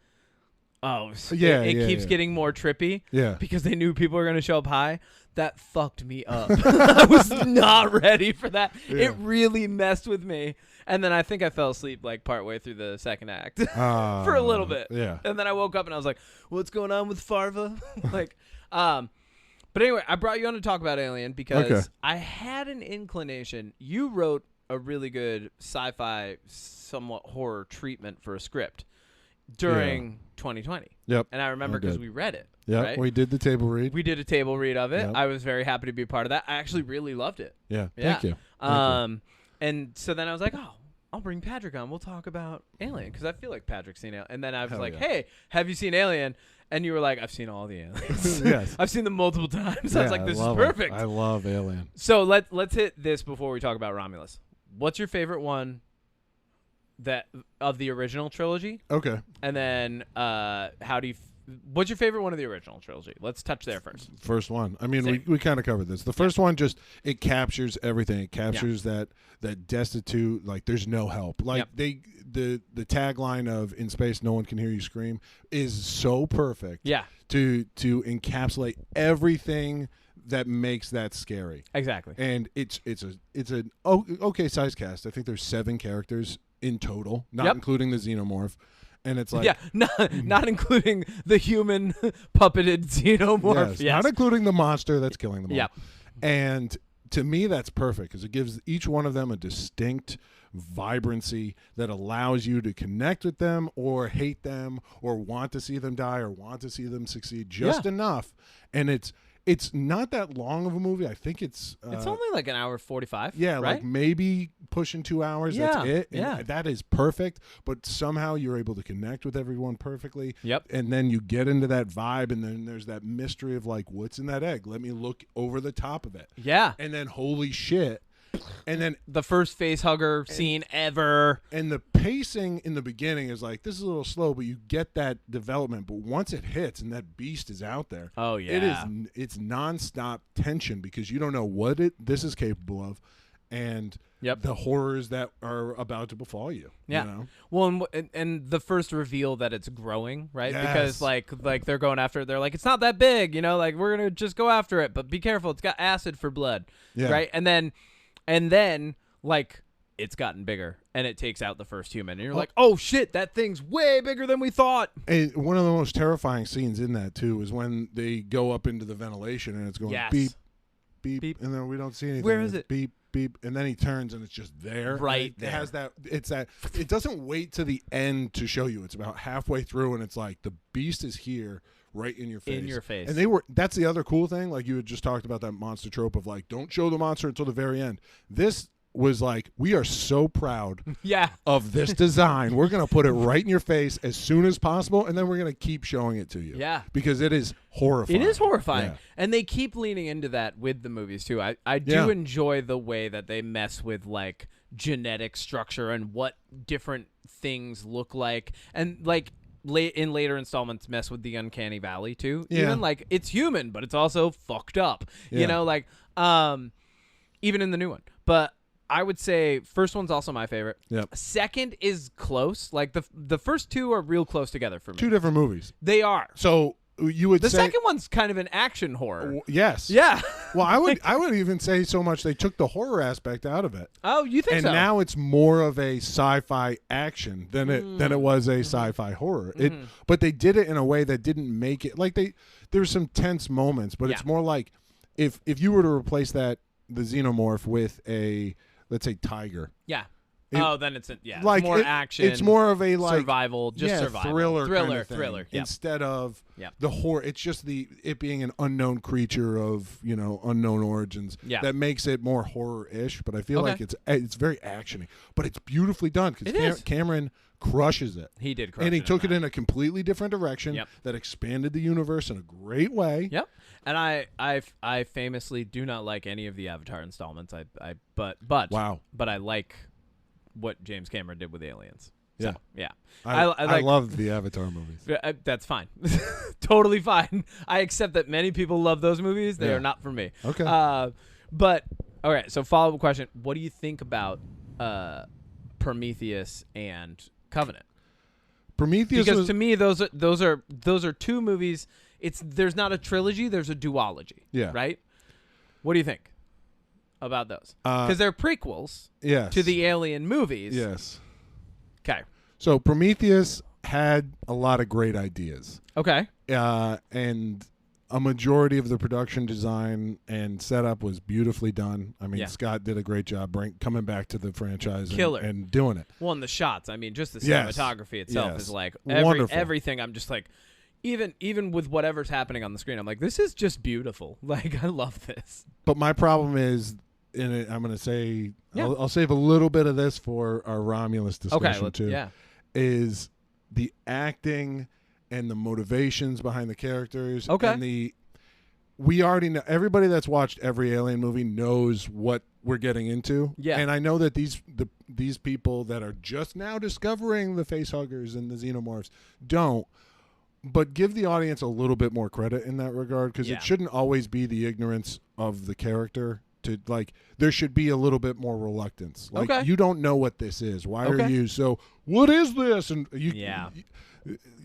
Oh, Yeah, it yeah, keeps yeah. getting more trippy. Yeah. Because they knew people were going to show up high. That fucked me up. I was not ready for that. Yeah. It really messed with me. And then I think I fell asleep like partway through the second act for a little bit. Yeah. And then I woke up and I was like, what's going on with Farva? But anyway, I brought you on to talk about Alien because Okay. I had an inclination. You wrote a really good sci-fi, somewhat horror treatment for a script during 2020. Yep. And I remember I because did. we read it. Yeah, right? we did the table read. We did a table read of it. Yep. I was very happy to be a part of that. I actually really loved it. Yeah, Yeah. thank you. Thank you. And so then I was like, oh, I'll bring Padrick on. We'll talk about Alien because I feel like Padrick's seen Alien. And then I was Hell like, yeah. hey, have you seen Alien? And you were like, I've seen all the aliens. Yes. I've seen them multiple times. I was like, this is love it. perfect. I love Alien. So let's hit this before we talk about Romulus. What's your favorite one that of the original trilogy? Okay. And then what's your favorite one of the original trilogy? Let's touch there first. First one. I mean, Same. we kind of covered this. The first one it captures everything. It captures that destitute, like there's no help. Like Yep. the tagline of "In space, no one can hear you scream" is so perfect. Yeah. To encapsulate everything that makes that scary. Exactly. And it's an okay size cast. I think there's 7 characters in total, not including the Xenomorph. And it's like not including the human puppeted Xenomorph. Yes, not including the monster that's killing them all. Yep. And to me, that's perfect because it gives each one of them a distinct vibrancy that allows you to connect with them or hate them or want to see them die or want to see them succeed just enough. And it's not that long of a movie. I think it's only like an hour 45. yeah, right? like maybe pushing 2 hours. Yeah, That's it. And yeah. that is perfect. But somehow you're able to connect with everyone perfectly. Yep. And then you get into that vibe, and then there's that mystery of like, what's in that egg? Let me look over the top of it. Yeah. And then holy shit. And then The first face hugger scene ever. and the pacing in the beginning is like, this is a little slow, but you get that development. But once it hits and that beast is out there, Oh, yeah. it's nonstop tension because you don't know what this is capable of, and the horrors that are about to befall you. Yeah. You know? Well, and the first reveal that it's growing, right? Yes. Because like they're going after it. They're like, it's not that big, like we're going to just go after it, but be careful. It's got acid for blood. Yeah. Right? And then like it's gotten bigger and it takes out the first human. And you're like, oh shit, that thing's way bigger than we thought. And one of the most terrifying scenes in that too is when they go up into the ventilation and it's going beep, beep, Beep. and then we don't see anything. Where and is it's it? Beep, beep, and then he turns and it's just there. Right It has that. It's that. It doesn't wait to the end to show you. It's about halfway through and it's like the beast is here. Right in your face. In your face. And that's the other cool thing. Like you had just talked about that monster trope of like, don't show the monster until the very end. This was like, we are so proud of this design. We're going to put it right in your face as soon as possible. And then we're going to keep showing it to you. Yeah. Because it is horrifying. It is horrifying. Yeah. And they keep leaning into that with the movies too. I do enjoy the way that they mess with like genetic structure and what different things look like. And like, in later installments mess with the uncanny valley too. Even like it's human, but it's also fucked up. Like even in the new one. But I would say first one's also my favorite. Yep. Second is close. Like the first two are real close together for me. 2 different movies. They are. So you would The say second one's kind of an action horror. Yes. Yeah. Well, I would even say so much they took the horror aspect out of it. Oh, you think and so? And now it's more of a sci-fi action than it was a sci-fi horror. But they did it in a way that didn't make it like there were some tense moments, but it's more like if you were to replace the Xenomorph with a, let's say, tiger. Yeah. Then it's like more action. It's more of a survival, survival. thriller Thriller. Yep. Instead of Yep. the horror. It's just it being an unknown creature of unknown origins that makes it more horror-ish. But I feel like it's very actiony, but it's beautifully done because Cameron crushes it. He did crush it. And he took it in a completely different direction that expanded the universe in a great way. Yep. And I famously do not like any of the Avatar installments. But I like what James Cameron did with Aliens. So, yeah. I love the Avatar movies. That's fine. Totally fine. I accept that many people love those movies. They are not for me. Okay. But all right, so follow-up question. What do you think about Prometheus and Covenant? Prometheus because to me those are two movies. There's not a trilogy, there's a duology. Yeah. Right? What do you think about those? Because they're prequels to the Alien movies. Yes. Okay. So Prometheus had a lot of great ideas. Okay. And a majority of the production design and setup was beautifully done. I mean, Scott did a great job coming back to the franchise and doing it. Well, and the shots. I mean, just the cinematography itself is like wonderful. Everything. I'm just like, even with whatever's happening on the screen, I'm like, this is just beautiful. Like, I love this. But my problem is, I'm going to say, I'll save a little bit of this for our Romulus discussion too. Yeah. Is the acting and the motivations behind the characters. Okay. And we already know, everybody that's watched every Alien movie knows what we're getting into. Yeah. And I know that these people that are just now discovering the facehuggers and the Xenomorphs don't. But give the audience a little bit more credit in that regard, because it shouldn't always be the ignorance of the character. There should be a little bit more reluctance. Like, you don't know what this is. Why are you so? What is this? And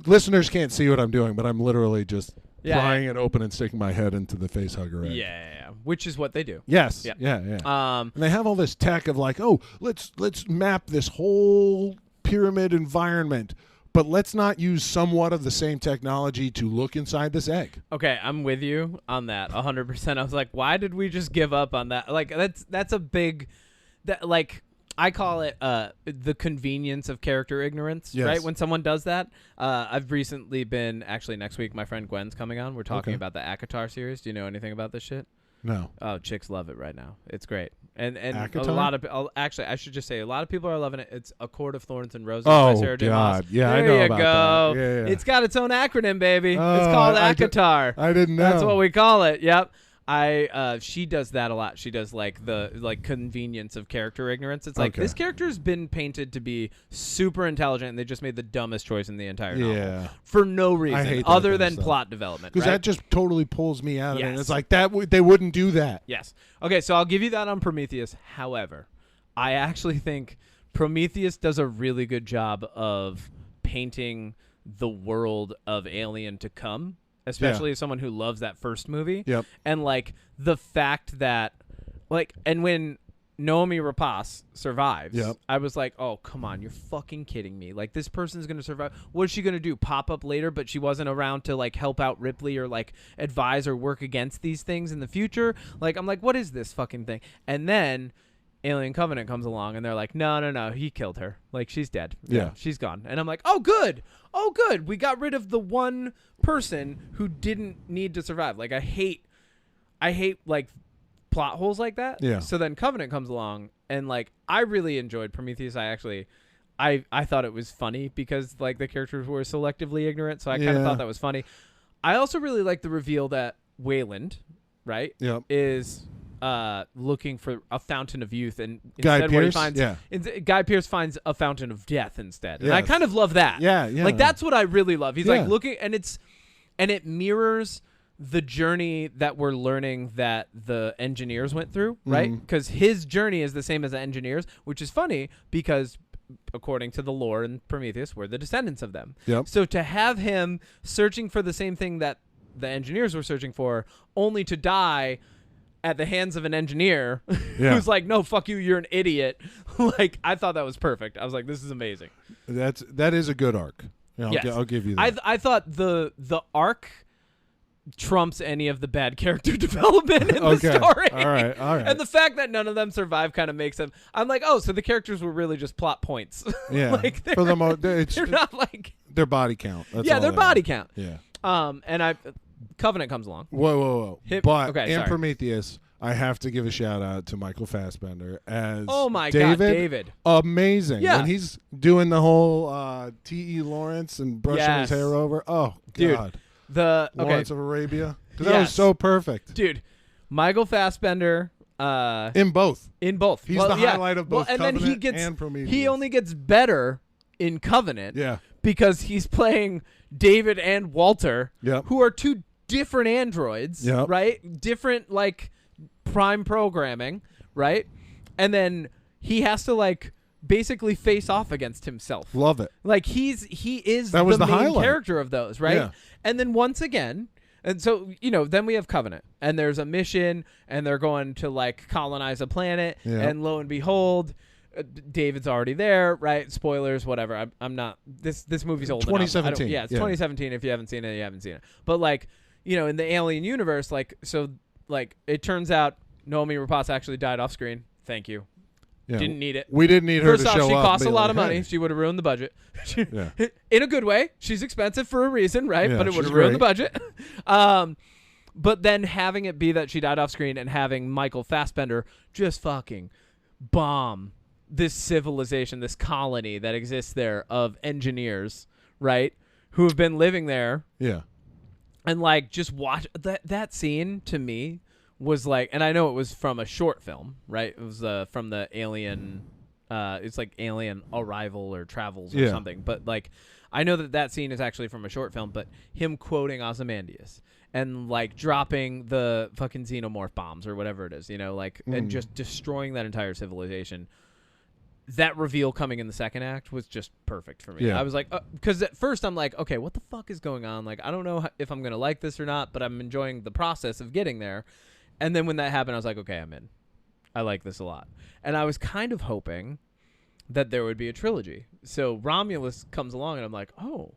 listeners can't see what I'm doing, but I'm literally just prying it open and sticking my head into the facehugger egg. Yeah, which is what they do. Yes. Yep. Yeah. And they have all this tech of like, let's map this whole pyramid environment. But let's not use somewhat of the same technology to look inside this egg. Okay, I'm with you on that 100%. I was like, why did we just give up on that? Like, that's a big, I call it the convenience of character ignorance, right? When someone does that. I've recently been, actually next week, my friend Gwen's coming on. We're talking about the ACOTAR series. Do you know anything about this shit? No. Oh, chicks love it right now. It's great. And ACOTAR? a lot of actually, I should just say a lot of people are loving it. It's A Court of Thorns and Roses by Sarah J. Maas. Yeah, there I know you about go. that. Yeah. It's got its own acronym, baby. It's called ACOTAR. I didn't know. That's what we call it. Yep. She does that a lot. She does the convenience of character ignorance. It's like this character's been painted to be super intelligent, and they just made the dumbest choice in the entire novel for no reason other than plot development. Because that just totally pulls me out of it. It's like they wouldn't do that. Yes. Okay, so I'll give you that on Prometheus. However, I actually think Prometheus does a really good job of painting the world of Alien to come. Especially as someone who loves that first movie. Yep. And, the fact that, and when Noomi Rapace survives, I was like, oh, come on, you're fucking kidding me. Like, this person's going to survive. What is she going to do? Pop up later, but she wasn't around to, help out Ripley or, advise or work against these things in the future? I'm like, what is this fucking thing? And then Alien Covenant comes along, and they're like, no, he killed her. She's dead. Yeah. She's gone. And I'm like, oh, good. We got rid of the one person who didn't need to survive. I hate plot holes like that. Yeah. So then Covenant comes along, and I really enjoyed Prometheus. I thought it was funny because the characters were selectively ignorant, so I kind of thought that was funny. I also really like the reveal that Wayland, right, is looking for a fountain of youth, and instead what he finds, Guy Pearce finds a fountain of death instead. And I kind of love that. Yeah. That's what I really love. He's looking, and it mirrors the journey that we're learning that the engineers went through, right? Because his journey is the same as the engineers, which is funny because according to the lore in Prometheus, we're the descendants of them. Yep. So to have him searching for the same thing that the engineers were searching for, only to die at the hands of an engineer who's like, no, fuck you, you're an idiot. Like, I thought that was perfect. I was like, this is amazing. That is a good arc. I'll give you that. I thought the arc trumps any of the bad character development in the story. All right. And the fact that none of them survive kind of makes them. I'm like, oh, so the characters were really just plot points. Yeah. Like for the most, they're not like their body count. That's their all body count. Yeah. And Covenant comes along. Whoa. But in sorry. Prometheus, I have to give a shout out to Michael Fassbender as God, David. David. Amazing. Yeah. When he's doing the whole T.E. Lawrence and brushing his hair over. Oh, dude, God. Lawrence of Arabia. Because that was so perfect. Dude, Michael Fassbender. In both. He's the highlight of both Covenant and then and Prometheus. He only gets better in Covenant. Yeah. Because he's playing David and Walter, Yep. who are two different androids, Yep. right? Different, like, prime programming, right? And then he has to, like, basically face off against himself. Love it. Like, he is the main highlight. character of those, right? Yeah. And then once again, and so, then we have Covenant, and there's a mission, and they're going to, like, colonize a planet, and lo and behold, David's already there, right? Spoilers, whatever. I'm not. This movie's old 2017. Enough. It's 2017. If you haven't seen it, you haven't seen it. But, like, in the Alien universe, like, so, like, it turns out Naomi Rapace actually died off screen. Thank you. Yeah. Didn't need it. We didn't need her First to off, show up. she costs a lot of Hey. money. She would have ruined the budget. Yeah. In a good way. She's expensive for a reason, right? Yeah, But it would she's have ruined the great. budget. But then having it be that she died off screen and having Michael Fassbender just fucking bomb this civilization, this colony that exists there of engineers, right? Who have been living there. Yeah. And, like, just watch that scene to me was like, and I know it was from a short film, right? It was from the Alien, it's like Alien Arrival or Travels or something. But, like, I know that scene is actually from a short film, but him quoting Ozymandias and, like, dropping the fucking Xenomorph bombs or whatever it is, and just destroying that entire civilization. That reveal coming in the second act was just perfect for me. Yeah. I was like, because at first I'm like, okay, what the fuck is going on? Like, I don't know if I'm going to like this or not, but I'm enjoying the process of getting there. And then when that happened, I was like, okay, I'm in. I like this a lot. And I was kind of hoping that there would be a trilogy. So Romulus comes along, and I'm like, oh,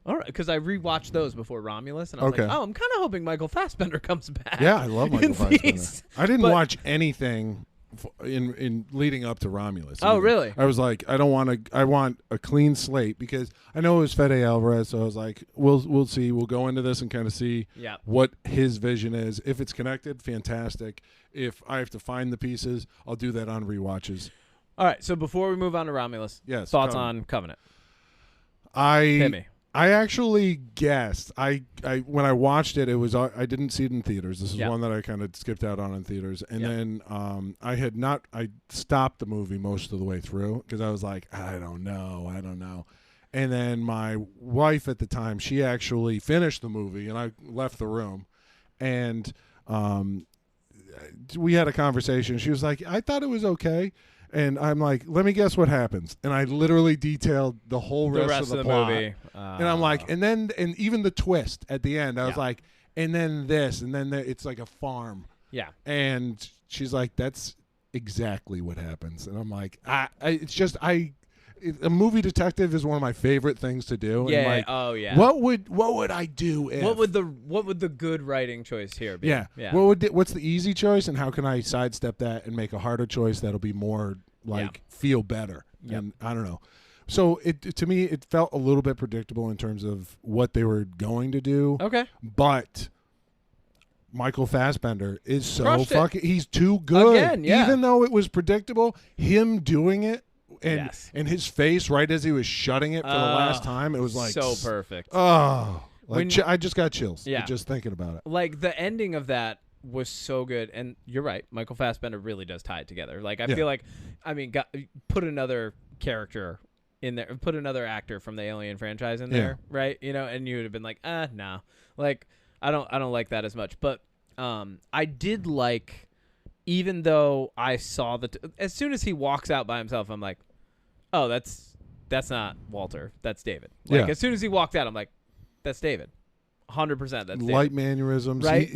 all right. Because I rewatched those before Romulus, and I was like, oh, I'm kind of hoping Michael Fassbender comes back. Yeah, I love Michael Fassbender. These. I didn't watch anything in leading up to Romulus. Oh, really? I was like, I want a clean slate, because I know it was Fede Alvarez, so I was like, we'll see. We'll go into this and kind of see what his vision is. If it's connected, fantastic. If I have to find the pieces, I'll do that on rewatches. All right, so before we move on to Romulus, thoughts on Covenant? Hit me. I actually guessed. I when I watched it, I didn't see it in theaters. This is one that I kind of skipped out on in theaters, and then I stopped the movie most of the way through because I was like, I don't know. And then my wife at the time, she actually finished the movie, and I left the room, and we had a conversation. She was like, I thought it was okay. And I'm like, let me guess what happens. And I literally detailed the whole rest of the plot. Movie. And I'm like, and even the twist at the end, I was like, and then this, and then it's like a farm. Yeah. And she's like, that's exactly what happens. And I'm like, a movie detective is one of my favorite things to do. Yeah. And like, oh yeah. What would I do if? What would the good writing choice here be? Yeah. What's the easy choice, and how can I sidestep that and make a harder choice that'll be more feel better? Yep. And I don't know. So to me, it felt a little bit predictable in terms of what they were going to do. Okay. But Michael Fassbender is so fucking. He's too good. Again, yeah. Even though it was predictable, him doing it. And his face right as he was shutting it for the last time, it was like so perfect. Oh, I just got chills. Just thinking about it. Like the ending of that was so good, and you're right. Michael Fassbender really does tie it together. Like I feel like, put another character in there, put another actor from the Alien franchise in there, right? And you would have been like, no, like I don't like that as much. But I did like, even though I saw as soon as he walks out by himself, I'm like, oh, that's not Walter. That's David. Like, as soon as he walked out, I'm like, that's David. 100%. That's light mannerisms, right?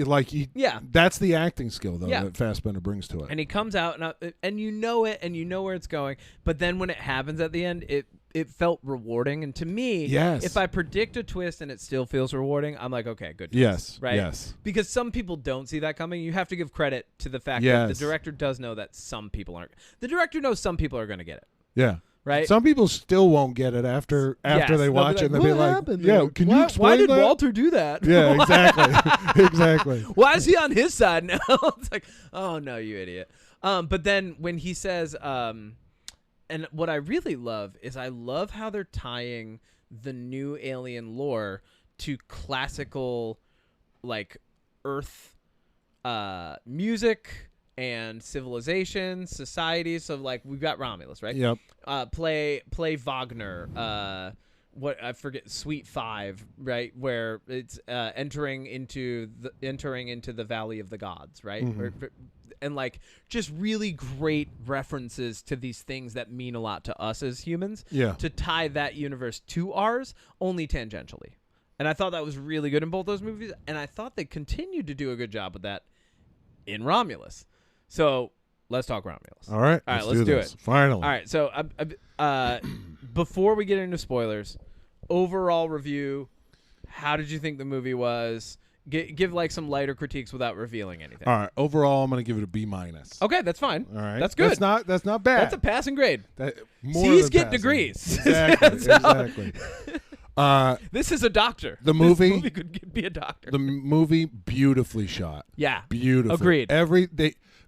Yeah, that's the acting skill though Yeah. that Fassbender brings to it. And he comes out and you know it, and you know where it's going. But then when it happens at the end, it felt rewarding. And to me, yes. if I predict a twist and it still feels rewarding, I'm like, okay, good twist, yes, right? Yes, because some people don't see that coming. You have to give credit to the fact yes. that the director does know that some people aren't. The director knows some people are going to get it. Yeah. Right. Some people still won't get it after they watch it, and they'll be like, happened "Yeah, there? can you explain why did that?" Walter do that? Yeah, exactly, exactly. Why is he on his side now? It's like, oh no, you idiot. But then when he says, and what I really love is I love how they're tying the new alien lore to classical, like, Earth, music and civilization, society. So like we've got Romulus, right? Yep. Play Wagner. What I forget, Suite 5, right? Where it's entering into the Valley of the Gods, right? Mm-hmm. And like just really great references to these things that mean a lot to us as humans. Yeah. To tie that universe to ours only tangentially. And I thought that was really good in both those movies, and I thought they continued to do a good job with that in Romulus. So let's talk Romulus. All right, let's do it. Finally. All right, so before we get into spoilers, overall review, how did you think the movie was? Give like some lighter critiques without revealing anything. All right, overall, I'm going to give it a B-. Okay, that's fine. All right, that's good. That's not bad. That's a passing grade. More C's than get passing. degrees. Exactly. This is a doctor. The movie, this movie could be a doctor. The movie, beautifully shot. Yeah, beautiful. Agreed.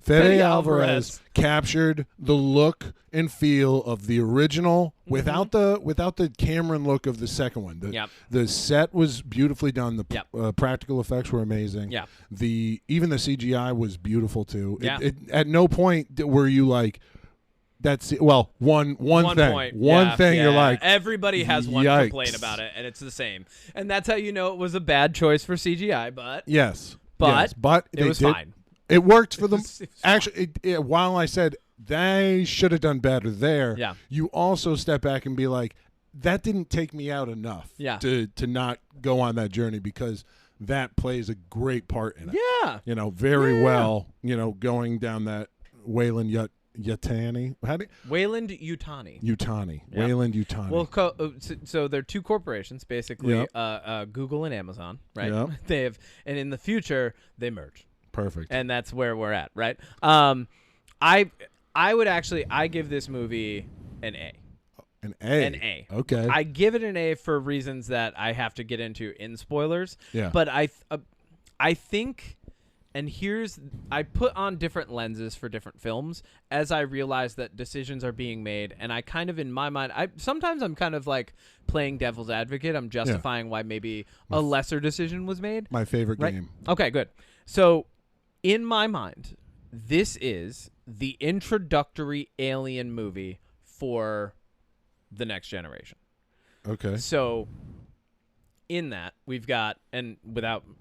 Fede Alvarez captured the look and feel of the original without the Cameron look of the second one. The set was beautifully done. The practical effects were amazing. Yeah. Even the CGI was beautiful too. Yeah. At no point were you like, that's one thing. One thing you're like, everybody has one yikes. complaint about it, and it's the same. And that's how you know it was a bad choice for CGI. But but it was fine. It worked for them. Actually, while I said they should have done better there, you also step back and be like, that didn't take me out enough to not go on that journey, because that plays a great part in it. Yeah. Very well, going down that Wayland Yutani. Wayland Yutani. Yeah. Wayland Yutani. Well, so they're two corporations, basically, Google and Amazon, right? Yep. They have, and in the future, they merge. Perfect. And that's where we're at, right? I give this movie an A. An A. An A. Okay. I give it an A for reasons that I have to get into in spoilers. Yeah. But I think, and I put on different lenses for different films as I realize that decisions are being made, and I kind of, in my mind, sometimes I'm kind of like playing devil's advocate. I'm justifying why maybe a lesser decision was made. My favorite game. Okay, good. So, in my mind, this is the introductory Alien movie for the next generation. Okay. So, in that, we've got, and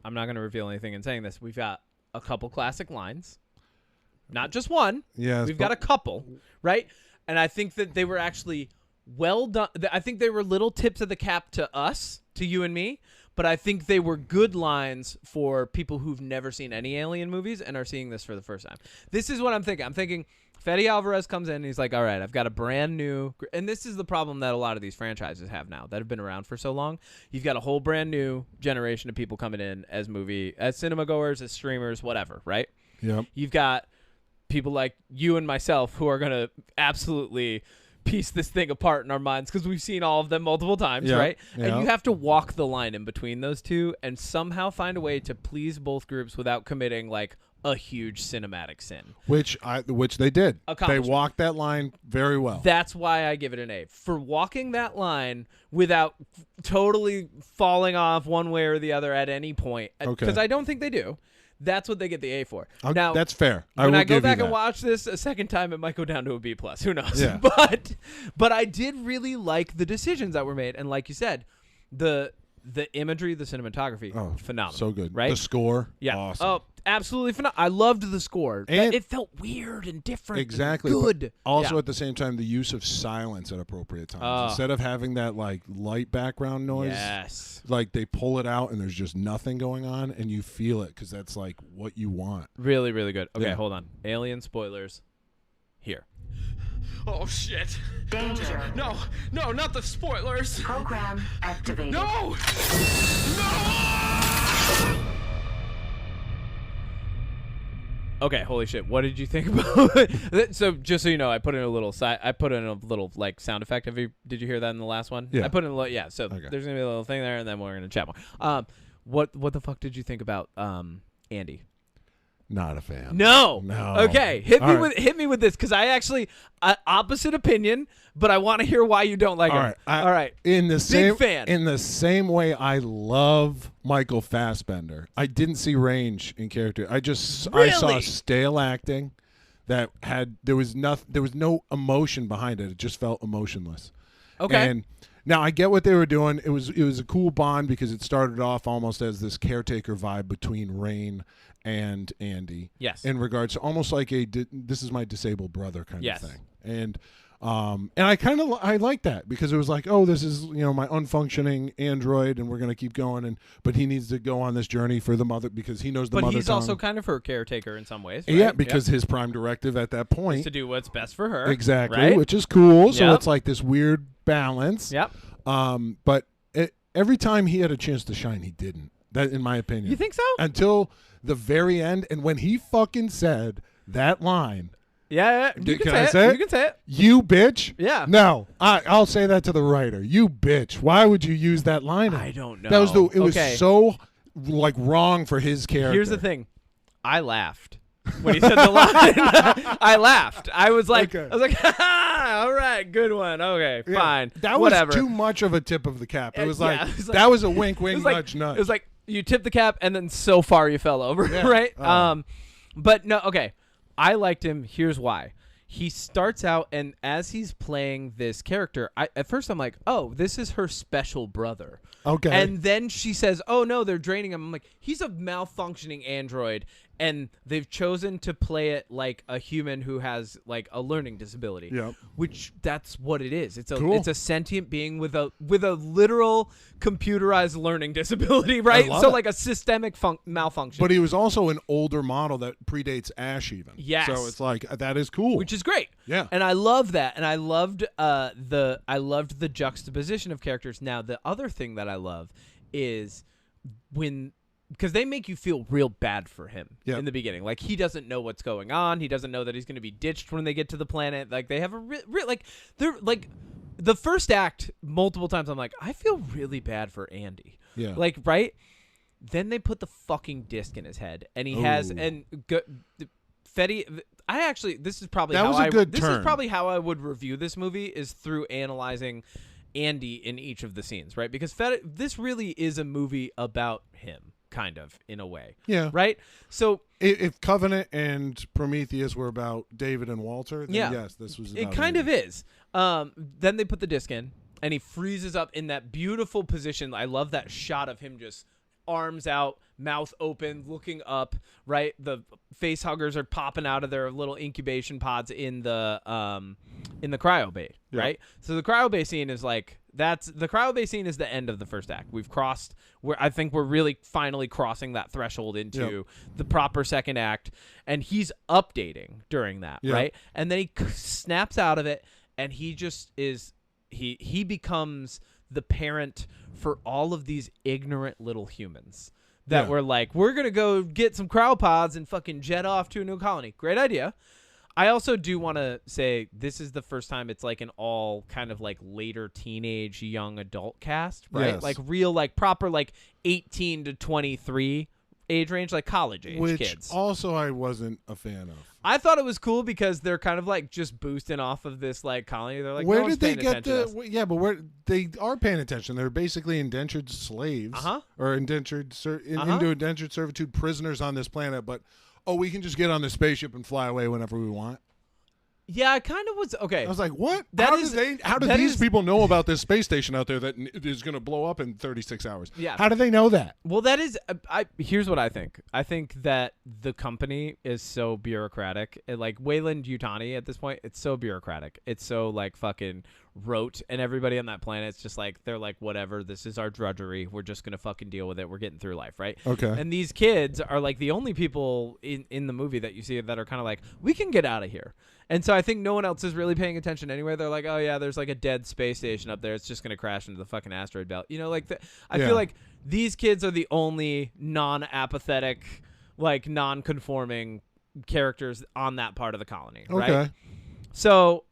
I'm not going to reveal anything in saying this, we've got a couple classic lines. Not just one. Yeah. We've got a couple, right? And I think that they were actually well done. I think they were little tips of the cap to us, to you and me, but I think they were good lines for people who've never seen any Alien movies and are seeing this for the first time. This is what I'm thinking. I'm thinking Fede Alvarez comes in and he's like, all right, I've got a brand new, and this is the problem that a lot of these franchises have now that have been around for so long. You've got a whole brand new generation of people coming in as cinema goers, as streamers, whatever, right? Yep. You've got people like you and myself who are going to absolutely piece this thing apart in our minds because we've seen all of them multiple times, right? And you have to walk the line in between those two and somehow find a way to please both groups without committing like a huge cinematic sin. Which they did. They walked that line very well. That's why I give it an A. For walking that line without totally falling off one way or the other at any point. Because I don't think they do. That's what they get the A for. Now, that's fair. When I go back and watch this a second time, it might go down to a B+. Who knows? Yeah. But I did really like the decisions that were made. And like you said, the the imagery, the cinematography, phenomenal. So good. Right? The score, yeah. awesome. Oh, absolutely phenomenal. I loved the score. And it felt weird and different. Exactly. And good. Also, at the same time, the use of silence at appropriate times. Instead of having that like light background noise, yes, like they pull it out and there's just nothing going on, and you feel it because that's like what you want. Really, really good. Okay, Yeah. hold on. Alien spoilers. Here. Oh shit! Danger. No, not the spoilers. Program activated. No! Okay, holy shit! What did you think about? So, just so you know, I put in a little like sound effect. Did you hear that in the last one? Yeah. I put in a little. Yeah. So Okay. there's gonna be a little thing there, and then we're gonna chat more. What the fuck did you think about Andy? Not a fan. No. Okay, hit me with this because I actually opposite opinion, but I want to hear why you don't like him. All right. In the same fan. In the same way, I love Michael Fassbender. I didn't see range in character. I saw stale acting that there was no emotion behind it. It just felt emotionless. Okay. And now I get what they were doing. It was a cool bond because it started off almost as this caretaker vibe between Rain and Andy. Yes. In regards to almost like this is my disabled brother kind Yes. of thing. And I like that because it was like, oh, this is my unfunctioning android, and we're gonna keep going, but he needs to go on this journey for the mother because he knows the mother. But he's tongue. also kind of her caretaker in some ways. Right? Yeah, because his prime directive at that point is to do what's best for her. exactly, right? which is cool. So Yep. it's like this weird balance. Yep. But every time he had a chance to shine, he didn't. That, in my opinion, You think so? until the very end, and when he fucking said that line. Yeah. You Can say I it. say it? You can say it. You bitch. Yeah. No, I'll say that to the writer. You bitch. Why would you use that line? I don't know. That was it was Okay. so like wrong for his character. Here's the thing. I laughed when he said the line. I laughed. I was like, all right, good one. Okay, Yeah. fine. That Whatever. was too much of a tip of the cap. It was Yeah, like, it was like- that was a wink, wink, it was nudge, nudge. It was like you tipped the cap and then so far you fell over, Yeah. right? But no, okay. I liked him. Here's why. He starts out, and as he's playing this character, at first I'm like, oh, this is her special brother. Okay. And then she says, oh, no, they're draining him. I'm like, he's a malfunctioning android, and they've chosen to play it like a human who has, like, a learning disability. Yep. Which, that's what it is. It's Cool. a sentient being with a literal computerized learning disability, right? love So, it. like, a systemic malfunction. But he was also an older model that predates Ash even. Yes. So it's like, that is cool. Which is great. Yeah. And I love that. And I loved the juxtaposition of characters. Now, the other thing that I love is because they make you feel real bad for him in the beginning. Like, he doesn't know what's going on. He doesn't know that he's going to be ditched when they get to the planet. Like, they have they're like the first act multiple times. I'm like, I feel really bad for Andy. Yeah. Like, right? Then they put the fucking disc in his head, and he has Fetty. This is probably this is probably how I would review this movie is through analyzing Andy in each of the scenes, right? Because this really is a movie about him, kind of, in a way. Yeah. Right? So if Covenant and Prometheus were about David and Walter, then yes, this was about it kind Andy. of is. Then they put the disc in, and he freezes up in that beautiful position. I love that shot of him just arms out, mouth open, looking up, right? The face huggers are popping out of their little incubation pods in the cryo bay, right? So the cryo bay scene is like the cryo bay scene is the end of the first act. We've crossed I think we're really finally crossing that threshold into the proper second act, and he's updating during that, right? And then he snaps out of it, and he just is he becomes the parent for all of these ignorant little humans that were like, we're going to go get some cryopods and fucking jet off to a new colony. Great idea. I also do want to say this is the first time it's like an all kind of like later teenage young adult cast, right? Yes. Like real, like proper, like 18 to 23 age range, like college age Which kids. also I wasn't a fan of. I thought it was cool because they're kind of like just boosting off of this like colony. They're like, where no one's did they paying get attention to us. but where they are paying attention. They're basically indentured slaves or into indentured servitude prisoners on this planet. But we can just get on the spaceship and fly away whenever we want. Yeah, I kind of was okay. I was like, what? That How is- do that these is- people know about this space station out there that is going to blow up in 36 hours? Yeah. How do they know that? Well, that is. Here's what I think. I think that the company is so bureaucratic. Like Wayland Yutani at this point, it's so bureaucratic. It's so like fucking rote, and everybody on that planet, it's just like they're like, whatever. This is our drudgery. We're just gonna fucking deal with it. We're getting through life, right? Okay. And these kids are like the only people in the movie that you see that are kind of like, we can get out of here. And so I think no one else is really paying attention anyway. They're like, oh, yeah, there's like a dead space station up there. It's just going to crash into the fucking asteroid belt. You know, like I feel like these kids are the only non-apathetic, like non-conforming characters on that part of the colony. Okay. Right? So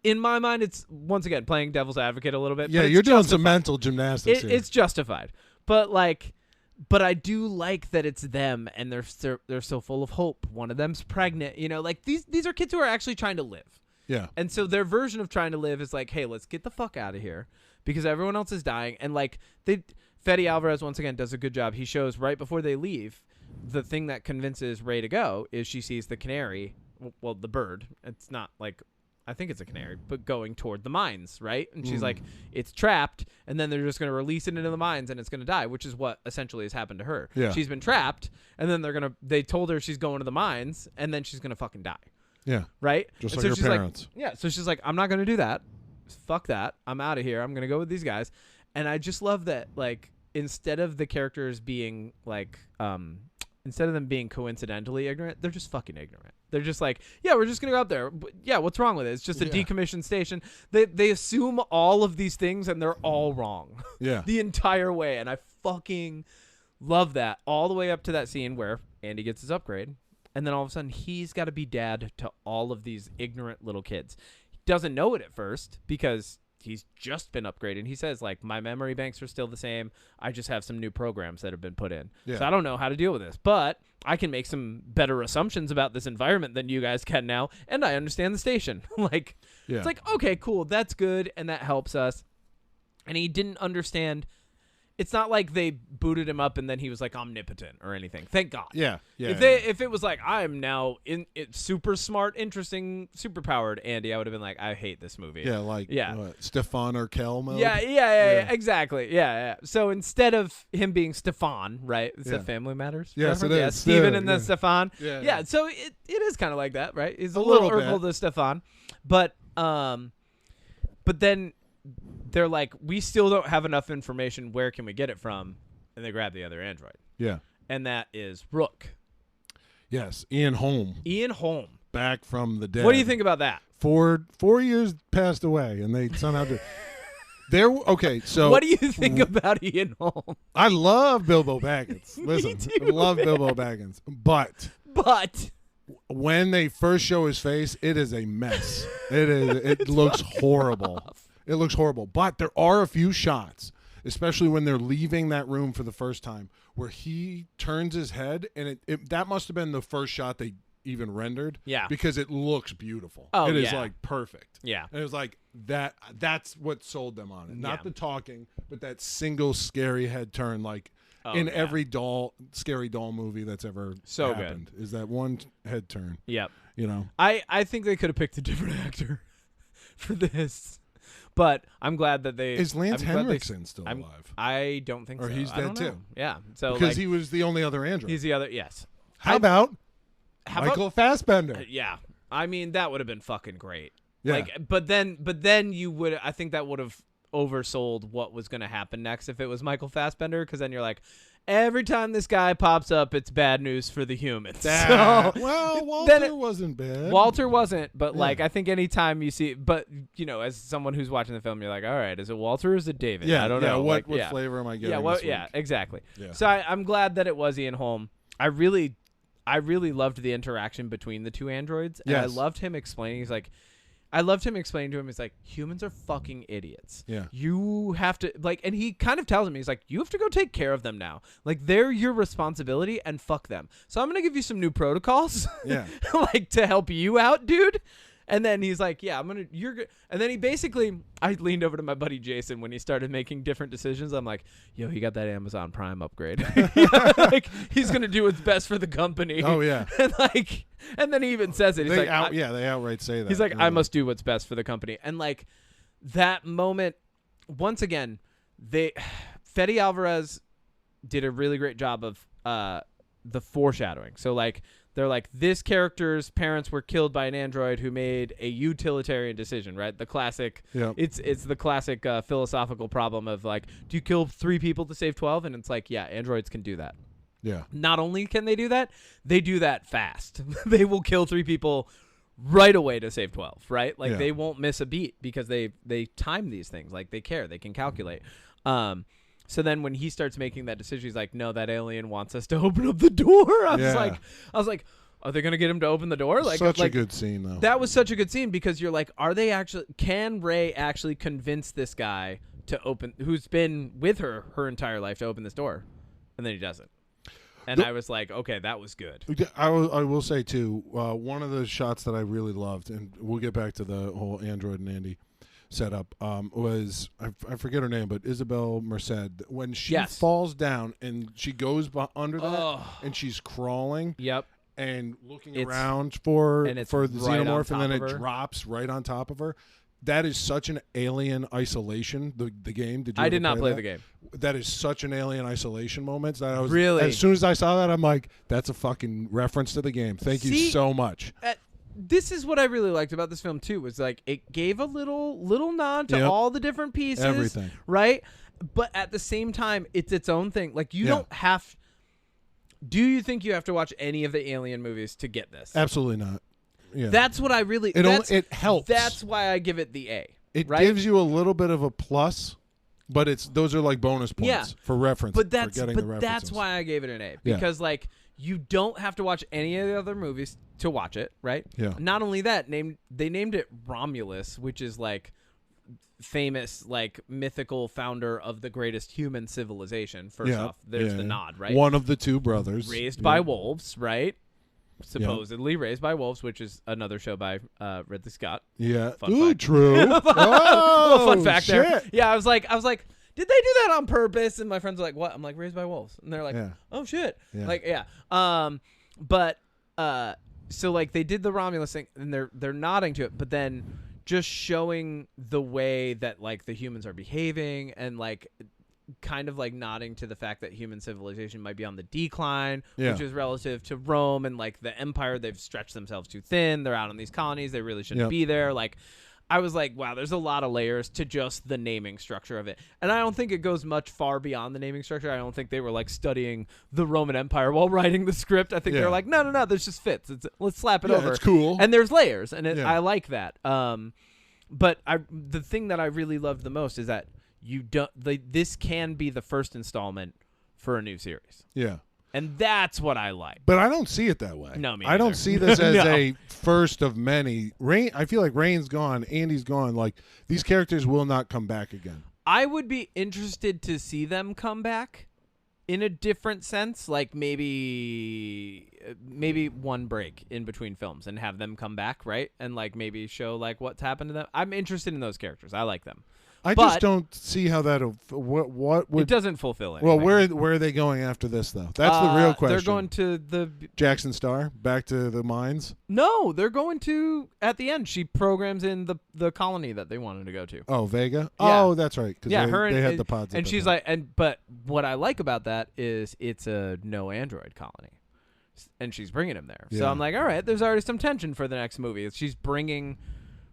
in my mind, it's, once again, playing devil's advocate a little bit. Yeah, but you're it's doing justified. some mental gymnastics here. It's justified. But I do like that it's them, and they're so full of hope. One of them's pregnant, you know. Like these are kids who are actually trying to live. Yeah. And so their version of trying to live is like, hey, let's get the fuck out of here because everyone else is dying. And like Fede Alvarez once again does a good job. He shows right before they leave, the thing that convinces Ray to go is she sees the canary, well, the bird. It's not like, I think it's a canary, but going toward the mines, right? And she's like, it's trapped, and then they're just going to release it into the mines, and it's going to die, which is what essentially has happened to her. Yeah. She's been trapped, and then they told her she's going to the mines, and then she's going to fucking die, Yeah. right? Just And like her she's parents. so she's like, I'm not going to do that. Fuck that. I'm out of here. I'm going to go with these guys. And I just love that, like, instead of the characters being, like, instead of them being coincidentally ignorant, they're just fucking ignorant. They're just like, yeah, we're just going to go out there. Yeah, what's wrong with it? It's just a decommissioned station. They assume all of these things, and they're all wrong. Yeah. The entire way. And I fucking love that. All the way up to that scene where Andy gets his upgrade, and then all of a sudden he's got to be dad to all of these ignorant little kids. He doesn't know it at first because he's just been upgraded. He says, like, my memory banks are still the same. I just have some new programs that have been put in. Yeah. So I don't know how to deal with this. But I can make some better assumptions about this environment than you guys can now, and I understand the station. Like, Yeah. it's like, okay, cool, that's good, and that helps us. And he didn't understand. It's not like they booted him up and then he was like omnipotent or anything. Thank God. Yeah. Yeah. If it was like, I'm now super smart, interesting, super powered Andy, I would have been like, I hate this movie. Yeah, like Yeah. Stefan or Kel mode. Yeah, exactly. Yeah. So instead of him being Stefan, right? Is Yeah. that Family Matters? Yes, it reference? Yeah, is. Steven Yeah, and yeah. the Stefan. Yeah. So it is kind of like that, right? He's a little little bit. Urkel to Stefan. But then they're like, we still don't have enough information. Where can we get it from? And they grab the other android. Yeah. And that is Rook. Yes. Ian Holm, Ian Holm. back from the dead. What do you think about that? 4 years passed away, and they somehow did. Okay, so What do you think about Ian Holm? I love Bilbo Baggins. Me Listen, too. I love Bilbo Baggins, but But when they first show his face, it is a mess. It looks horrible. It looks horrible. But there are a few shots, especially when they're leaving that room for the first time, where he turns his head, and that must have been the first shot they even rendered. Yeah. Because it looks beautiful. Oh, It is yeah. like perfect. yeah. And it was like that's what sold them on it. Not Yeah. the talking, but that single scary head turn, like Oh, in yeah. every scary doll movie that's ever So good. happened. Is that one head turn? Yep. You know? I think they could have picked a different actor for this. But I'm glad that they Is Lance I'm glad they- Henriksen still alive? I don't think Or so. he's I dead don't know. too. Yeah. So Because like, he was the only other android. he's the other. Yes. How about How Michael Fassbender? about? Yeah. I mean, that would have been fucking great. Yeah. Like, but then you would. I think that would have oversold what was going to happen next if it was Michael Fassbender, because then you're like, every time this guy pops up, it's bad news for the humans. So, well, then Walter wasn't bad. Walter wasn't, but Yeah. like I think anytime you see, but you know, as someone who's watching the film, you're like, all right, is it Walter or is it David? Yeah, I don't yeah, know. What Like, yeah. flavor am I getting? Yeah, well, this yeah, week? exactly. Yeah. So I'm glad that it was Ian Holm. I really loved the interaction between the two androids, and I Yes. loved him explaining. I loved him explaining to him. He's like, humans are fucking idiots. Yeah. You have to and he kind of tells him, he's like, you have to go take care of them now. Like, they're your responsibility, and fuck them. So I'm gonna give you some new protocols. Yeah. like to help you out, dude. And then he's like, yeah, you're good. And then I leaned over to my buddy Jason when he started making different decisions. I'm like, yo, he got that Amazon Prime upgrade. Like, he's going to do what's best for the company. Oh, yeah. And then he even says it. He's they they outright say that. He's like, I must do what's best for the company. And like that moment, once again, Fede Alvarez did a really great job of the foreshadowing. So like, they're like, this character's parents were killed by an android who made a utilitarian decision, right? The classic, it's the classic philosophical problem of like, do you kill 3 people to save 12? And it's like, yeah, androids can do that. Yeah. Not only can they do that, they do that fast. They will kill 3 people right away to save 12, right? Like they won't miss a beat because they time these things. Like they care, they can calculate. So then when he starts making that decision, he's like, no, that alien wants us to open up the door. I was like, are they going to get him to open the door? Like, such a good scene, though. That was such a good scene because you're like, can Rey actually convince this guy to open, who's been with her entire life, to open this door? And then he doesn't. And I was like, okay, that was good. I will say, too, one of the shots that I really loved, and we'll get back to the whole Android and Andy setup, was I forget her name, but Isabel Merced, when she falls down and she goes under that and she's crawling and looking around for the Xenomorph, and then it drops right on top of her. That is such an Alien Isolation. The game. I did not play the game. That is such an Alien Isolation moment. That I was really. As soon as I saw that, I'm like, that's a fucking reference to the game. Thank you so much. This is what I really liked about this film too. Was like it gave a little nod to all the different pieces, everything, right? But at the same time, it's its own thing. Like you don't have. Do you think you have to watch any of the Alien movies to get this? Absolutely not. Yeah. That's what I really. It helps. That's why I give it the A. It gives you a little bit of a plus, but those are like bonus points for reference. But that's that's why I gave it an A, because like you don't have to watch any of the other movies to watch it, right? Yeah. Not only that, they named it Romulus, which is like famous, like mythical founder of the greatest human civilization. First off, there's the nod, right? One of the 2 brothers raised by wolves, right? Supposedly raised by wolves, which is another show by Ridley Scott. Yeah. Fun fact. True. Little fun fact there. Shit. Yeah, I was like, did they do that on purpose? And my friends were like, what? I'm like, raised by wolves. And they're like, oh shit. Yeah. Like, so like they did the Romulus thing, and they're nodding to it, but then just showing the way that like the humans are behaving, and like kind of like nodding to the fact that human civilization might be on the decline, which is relative to Rome and like the empire. They've stretched themselves too thin. They're out on these colonies. They really shouldn't be there. Like, I was like, wow, there's a lot of layers to just the naming structure of it. And I don't think it goes much far beyond the naming structure. I don't think they were like studying the Roman Empire while writing the script. I think they're like, no, this just fits. Let's slap it over. It's cool. And there's layers, and I like that. But the thing that I really loved the most is that this can be the first installment for a new series. Yeah. And that's what I like. But I don't see it that way. No, me I don't neither. see this as a first of many. I feel like Rain's gone, Andy's gone. Like, these characters will not come back again. I would be interested to see them come back in a different sense, like maybe one break in between films and have them come back, right? And like maybe show like what's happened to them. I'm interested in those characters. I like them. I just don't see how that what would. It doesn't fulfill anything. Well, where are they going after this though? That's the real question. They're going to the Jackson Star, back to the mines. No, they're going to at the end. She programs in the colony that they wanted to go to. Oh, Vega. Yeah. Oh, that's right. Because they had the pods. And she's like, but what I like about that is it's a no android colony, and she's bringing him there. So I'm like, all right, there's already some tension for the next movie. She's bringing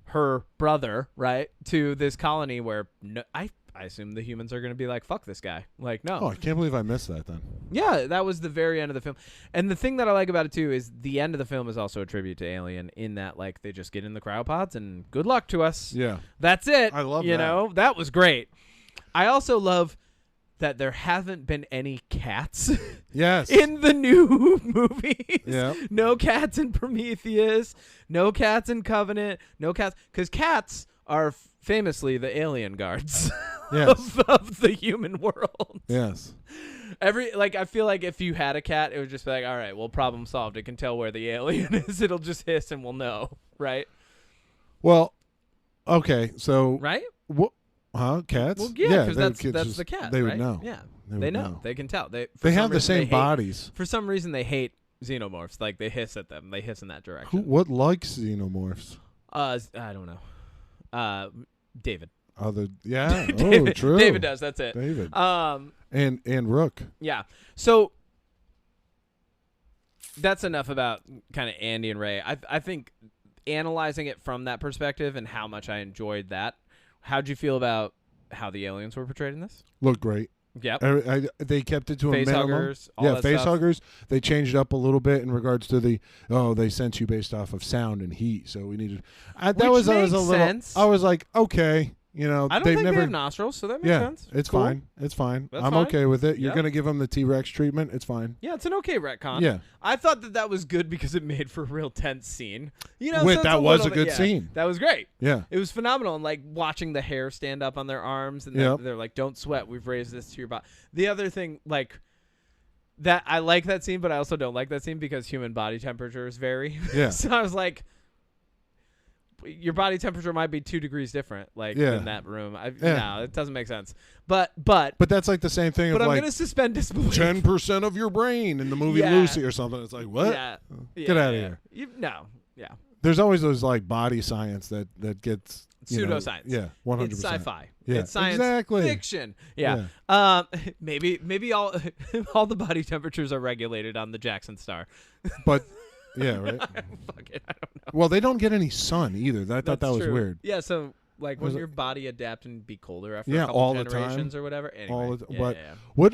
her brother, right, to this colony where I assume the humans are going to be like, fuck this guy. Like, no. Oh, I can't believe I missed that then. Yeah, that was the very end of the film. And the thing that I like about it, too, is the end of the film is also a tribute to Alien in that, like, they just get in the cryopods and good luck to us. Yeah. That's it. I love that. You know, that was great. I also love that there haven't been any cats in the new movies. Yeah. No cats in Prometheus. No cats in Covenant. No cats. Because cats are famously the alien guards of the human world. Yes. I feel like if you had a cat, it would just be like, all right, well, problem solved. It can tell where the alien is. It'll just hiss and we'll know, right? Well, okay, so right? what? Huh? Cats? Well, yeah, because they- that's just- the cat. They right? would know. Yeah, They they would know. know. They can tell. They They for have some the reason, same they hate- bodies. For some reason, they hate xenomorphs. Like they hiss at them. They hiss in that direction. What likes xenomorphs? I don't know. David. Yeah. David, Oh, true. David does. That's it. David. Um. And Rook. Yeah. So that's enough about kind of Andy and Ray. I think analyzing it from that perspective and how much I enjoyed that. How'd you feel about how the aliens were portrayed in this? Looked great. Yep. They kept it to Face a minimum. huggers, all that face stuff. huggers. They changed up a little bit in regards to they sense you based off of sound and heat. So we needed. That Which was makes a little. sense. I was like, okay, I don't think they've they never. have nostrils, so that makes Yeah, sense. it's Cool. fine. It's fine. That's I'm fine. okay with it. You're Yep. gonna give them the T-Rex treatment. It's fine. Yeah, it's an okay retcon. Yeah. I thought that was good because it made for a real tense scene. Wait, so it's that was little a bit- good yeah, scene. That was great. Yeah. It was phenomenal, and like watching the hair stand up on their arms, and Yep. they're like, "Don't sweat. We've raised this to your body." The other thing, like that, I like that scene, but I also don't like that scene because human body temperatures vary. Yeah. So I was like, your body temperature might be 2 degrees different, like Yeah. in that room. Yeah. No, it doesn't make sense. But But that's like the same thing I'm of like gonna suspend disbelief. 10% of your brain in the movie Yeah. Lucy or something. It's like what? Yeah. Get outta yeah. here. No. Yeah. There's always those like body science that gets Pseudoscience. Yeah, 100%. It's sci-fi. Yeah, It's science exactly. fiction. Yeah. Maybe all all the body temperatures are regulated on the Jackson Star. But yeah, right. Fuck it, I don't know. Well, they don't get any sun either. I thought that That's was true. weird. Yeah. So like, Was when it- your body adapt and be colder after Yeah, a couple all the time. generations or whatever. Anyway, All the, yeah, but yeah, yeah. what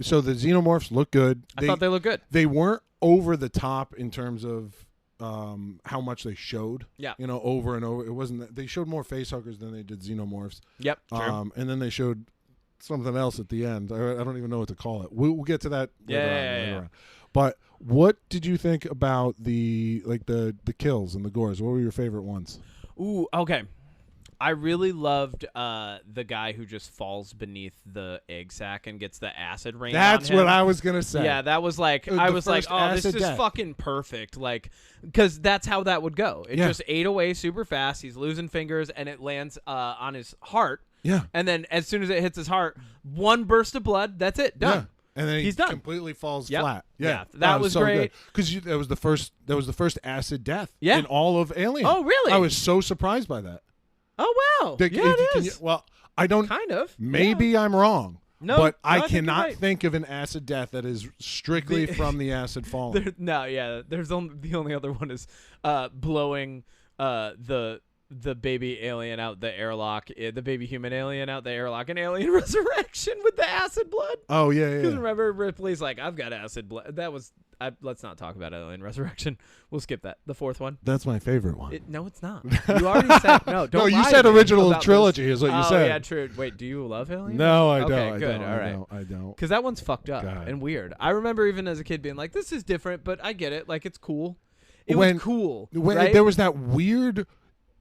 so the xenomorphs look good. I thought they looked good. They weren't over the top in terms of how much they showed. Yeah. Over and over. It wasn't that, they showed more face huggers than they did xenomorphs. Yep. True. And then they showed something else at the end. I don't even know what to call it. We'll get to that later on. But what did you think about the kills and the gores? What were your favorite ones? Ooh. Okay. I really loved the guy who just falls beneath the egg sack and gets the acid rain. That's on him. what I was gonna say. Yeah, that was like, The I was like, first oh, this acid is death. fucking perfect. Like, because that's how that would go. It Yeah. just ate away super fast. He's losing fingers, and it lands on his heart. Yeah. And then as soon as it hits his heart, one burst of blood. That's it. Done. Yeah. And then He's done. completely falls Yep. flat. Yeah, Yeah, that was so great. because that was the first acid death. Yeah. in all of Alien. Oh, really? I was so surprised by that. Oh wow. Dick, yeah, it can you- is. well, I don't. Kind of. Maybe I'm wrong. No, but no, I I think you're cannot right. think of an acid death that is strictly from the acid falling. There's only the only other one is blowing the baby alien out the airlock, the baby human alien out the airlock in Alien Resurrection with the acid blood. Oh yeah, Because yeah. remember, Ripley's like, I've got acid blood. That was. Let's not talk about Alien Resurrection. We'll skip that. The fourth one. That's my favorite one. No, it's not. You already said no. Don't No, you lie said to me original about trilogy this. is what you Oh, said. yeah, true. Wait, do you love Alien? No, I Okay, don't. good. I don't. All right. I don't. Because that one's fucked up God. and weird. I remember even as a kid being like, "This is different," but I get it. Like, it's cool. It When- was cool. When right? there was that weird,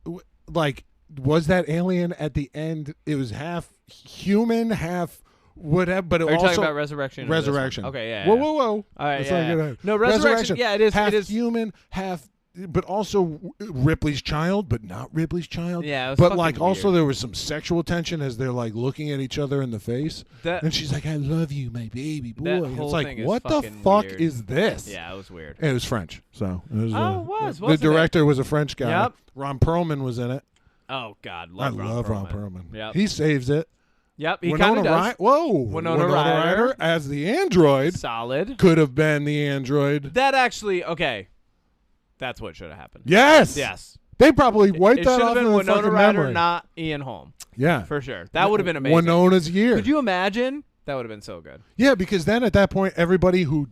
was that alien at the end? It was half human, half whatever. But it Are you also talking about Resurrection? or this one? Resurrection. Okay, yeah. Whoa, yeah. whoa, whoa! All right, Let's yeah, not yeah. get ahead. No, Resurrection. Yeah, it is. Half It is. human, half. But also Ripley's child, but not Ripley's child. Yeah, it was but fucking like also weird. there was some sexual tension as they're like looking at each other in the face, That- and she's like, "I love you, my baby boy." That And whole it's like, thing is what the fucking fuck weird. is this? Yeah, it was weird. It was French, so it was. Oh, it was, the wasn't it? director was a French guy. Yep. Ron Perlman was in it. Oh God, I love love Ron Perlman. Perlman. Yep. He saves it. Yep. He kind of does. Whoa, Winona Ryder. as the android Solid. could have been the android. That actually okay. That's what should have happened. Yes. Yes. They probably wiped It that should off have been in the Winona fucking Ryder, memory. not Ian Holm, Yeah, for sure. That would have been amazing. Winona's year. Could you imagine? That would have been so good. Yeah, because then at that point, everybody who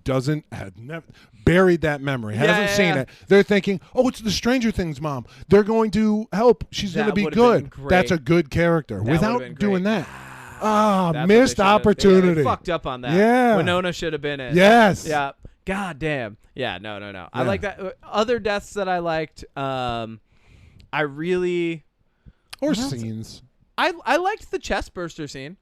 had never buried that memory, hasn't yeah, seen yeah. it, they're thinking, "Oh, it's the Stranger Things mom. They're going to help. She's going to That be would've been good. great. That's a good character." That would've Without been doing great. that, That's what they missed should've- opportunity. Yeah, they fucked up on that. Yeah. Winona should have been it. Yes. Yeah. God damn. Yeah. No. I Yeah. like that. Other deaths that I liked. I really. Or What else? scenes. I liked the chest burster scene.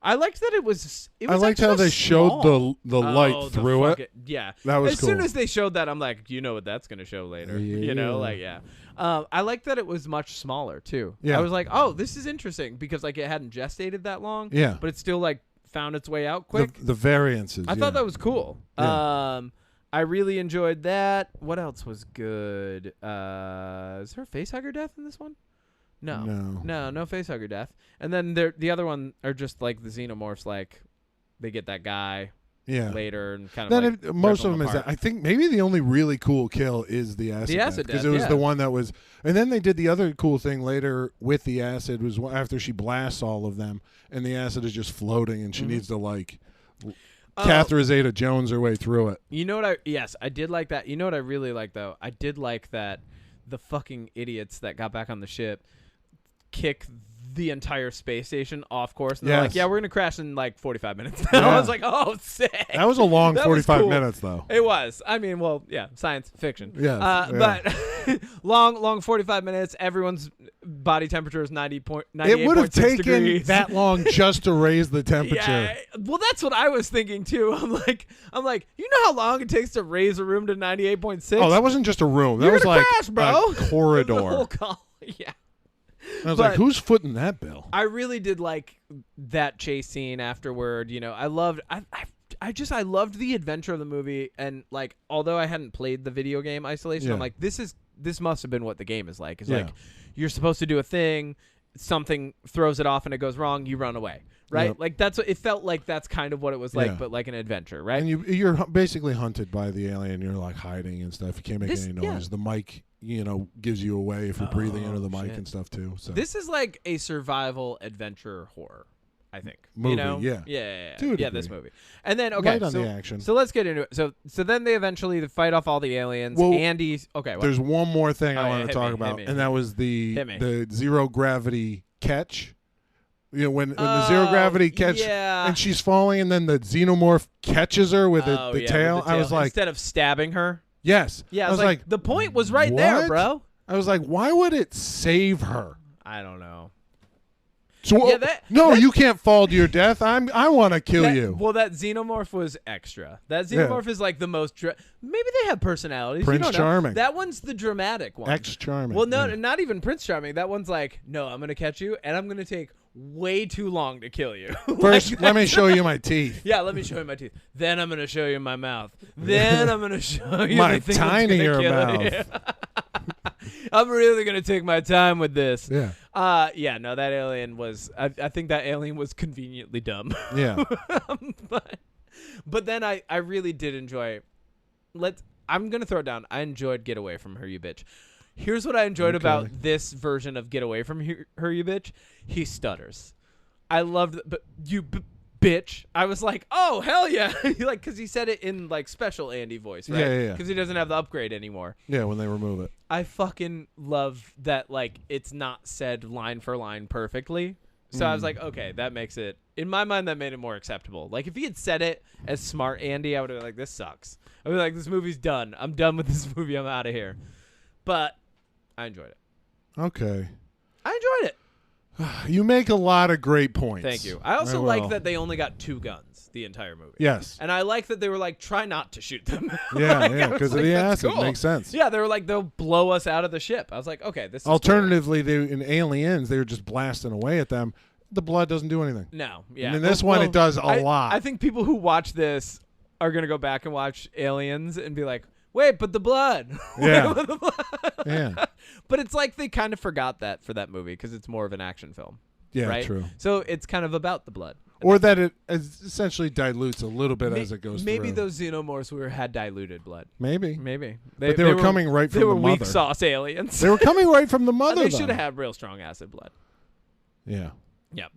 I liked that it was I liked how they showed the light through it. Yeah, that was as cool. soon as they showed that, I'm like, you know what that's gonna show later. You know, like I liked that it was much smaller too. Yeah. I was like, oh, this is interesting because like it hadn't gestated that long. Yeah, but it still like found its way out quick. The variances. I thought that was cool. Yeah. I really enjoyed that. What else was good? Is there a facehugger death in this one? No facehugger death. And then the other one are just like the xenomorphs. Like they get that guy later and kind of. Then like most of them is that. I think maybe the only really cool kill is the acid. The acid because death, it was the one that was. And then they did the other cool thing later with the acid was after she blasts all of them and the acid is just floating and she needs to like. Catherine Zeta-Jones her way through it. You know what? I did like that. You know what I really like though? I did like that the fucking idiots that got back on the ship kick the entire space station off course. And they're like, yeah, we're going to crash in like 45 minutes. I was like, oh, sick. That was a long 45 minutes, though. It was. I mean, well, yeah, science fiction. Yeah. But long 45 minutes. Everyone's body temperature is 98.6 degrees. It would have taken that long just to raise the temperature. Yeah, well, that's what I was thinking, too. I'm like, you know how long it takes to raise a room to 98.6? Oh, that wasn't just a room. That You're was like crash, bro. a corridor. The whole yeah. I was like, who's footing that bill? I really did like that chase scene afterward. You know, I loved the adventure of the movie. And like, although I hadn't played the video game Isolation, I'm like, this must have been what the game is like. It's like, you're supposed to do a thing, something throws it off and it goes wrong, you run away. Right? Yep. Like that's what it felt like. That's kind of what it was like, but like an adventure, right? And you're basically hunted by the alien. You're like hiding and stuff. You can't make any noise. The mic, gives you away if you're breathing into the mic and stuff too. So this is like a survival adventure horror, I think. Movie, yeah, this movie. And then okay, light on the action. So let's get into it. So then they eventually fight off all the aliens. Well, Andy's okay. There's one more thing I want to talk about, and that was the zero gravity catch. When the zero gravity catch and she's falling, and then the xenomorph catches her with the tail. I was like, instead of stabbing her. Yes. Yeah, I was like, the point was right there, bro. I was like, why would it save her? I don't know. So you can't fall to your death. I want to kill you. Well, that xenomorph was extra. That xenomorph is like the most. Maybe they have personalities. Prince Charming. That one's the dramatic one. Charming. Well, no, not even Prince Charming. That one's like, no, I'm gonna catch you, and I'm gonna take way too long to kill you. First, let me show you my teeth. Yeah, let me show you my teeth. Then I'm gonna show you my mouth. Then I'm gonna show you my the thing tinier that's gonna mouth. I'm really gonna take my time with this. Yeah. No, that alien was. I think that alien was conveniently dumb. Yeah. But then I really did enjoy. I'm gonna throw it down. I enjoyed Get Away From Her, You Bitch. Here's what I enjoyed about this version of Get Away From Her, You Bitch. He stutters. I loved it, but you bitch. I was like, oh, hell yeah. Because he said it in like special Andy voice, right? Yeah. Because he doesn't have the upgrade anymore. Yeah, when they remove it. I fucking love that, like, it's not said line for line perfectly. So I was like, okay, that makes it, in my mind, that made it more acceptable. Like, if he had said it as smart Andy, I would have been like, this sucks. I would be like, this movie's done. I'm done with this movie. I'm out of here. But I enjoyed it. Okay. I enjoyed it. You make a lot of great points. Thank you. I also like that they only got 2 guns the entire movie. Yes. And I like that they were like, try not to shoot them. Yeah, because of the acid. Cool. Makes sense. Yeah, they were like, they'll blow us out of the ship. I was like, okay, this is Alternatively, in Aliens, they were just blasting away at them. The blood doesn't do anything. No, yeah. And in this one, it does a lot. I think people who watch this are going to go back and watch Aliens and be like, wait, but the blood. Yeah. Yeah. But it's like they kind of forgot that for that movie because it's more of an action film. Yeah, right? True. So it's kind of about the blood. Or that it essentially dilutes a little bit as it goes through. Maybe those xenomorphs had diluted blood. Maybe. But they were coming right from the mother. They were weak sauce aliens. They were coming right from the mother, They should have had real strong acid blood. Yeah. Yeah.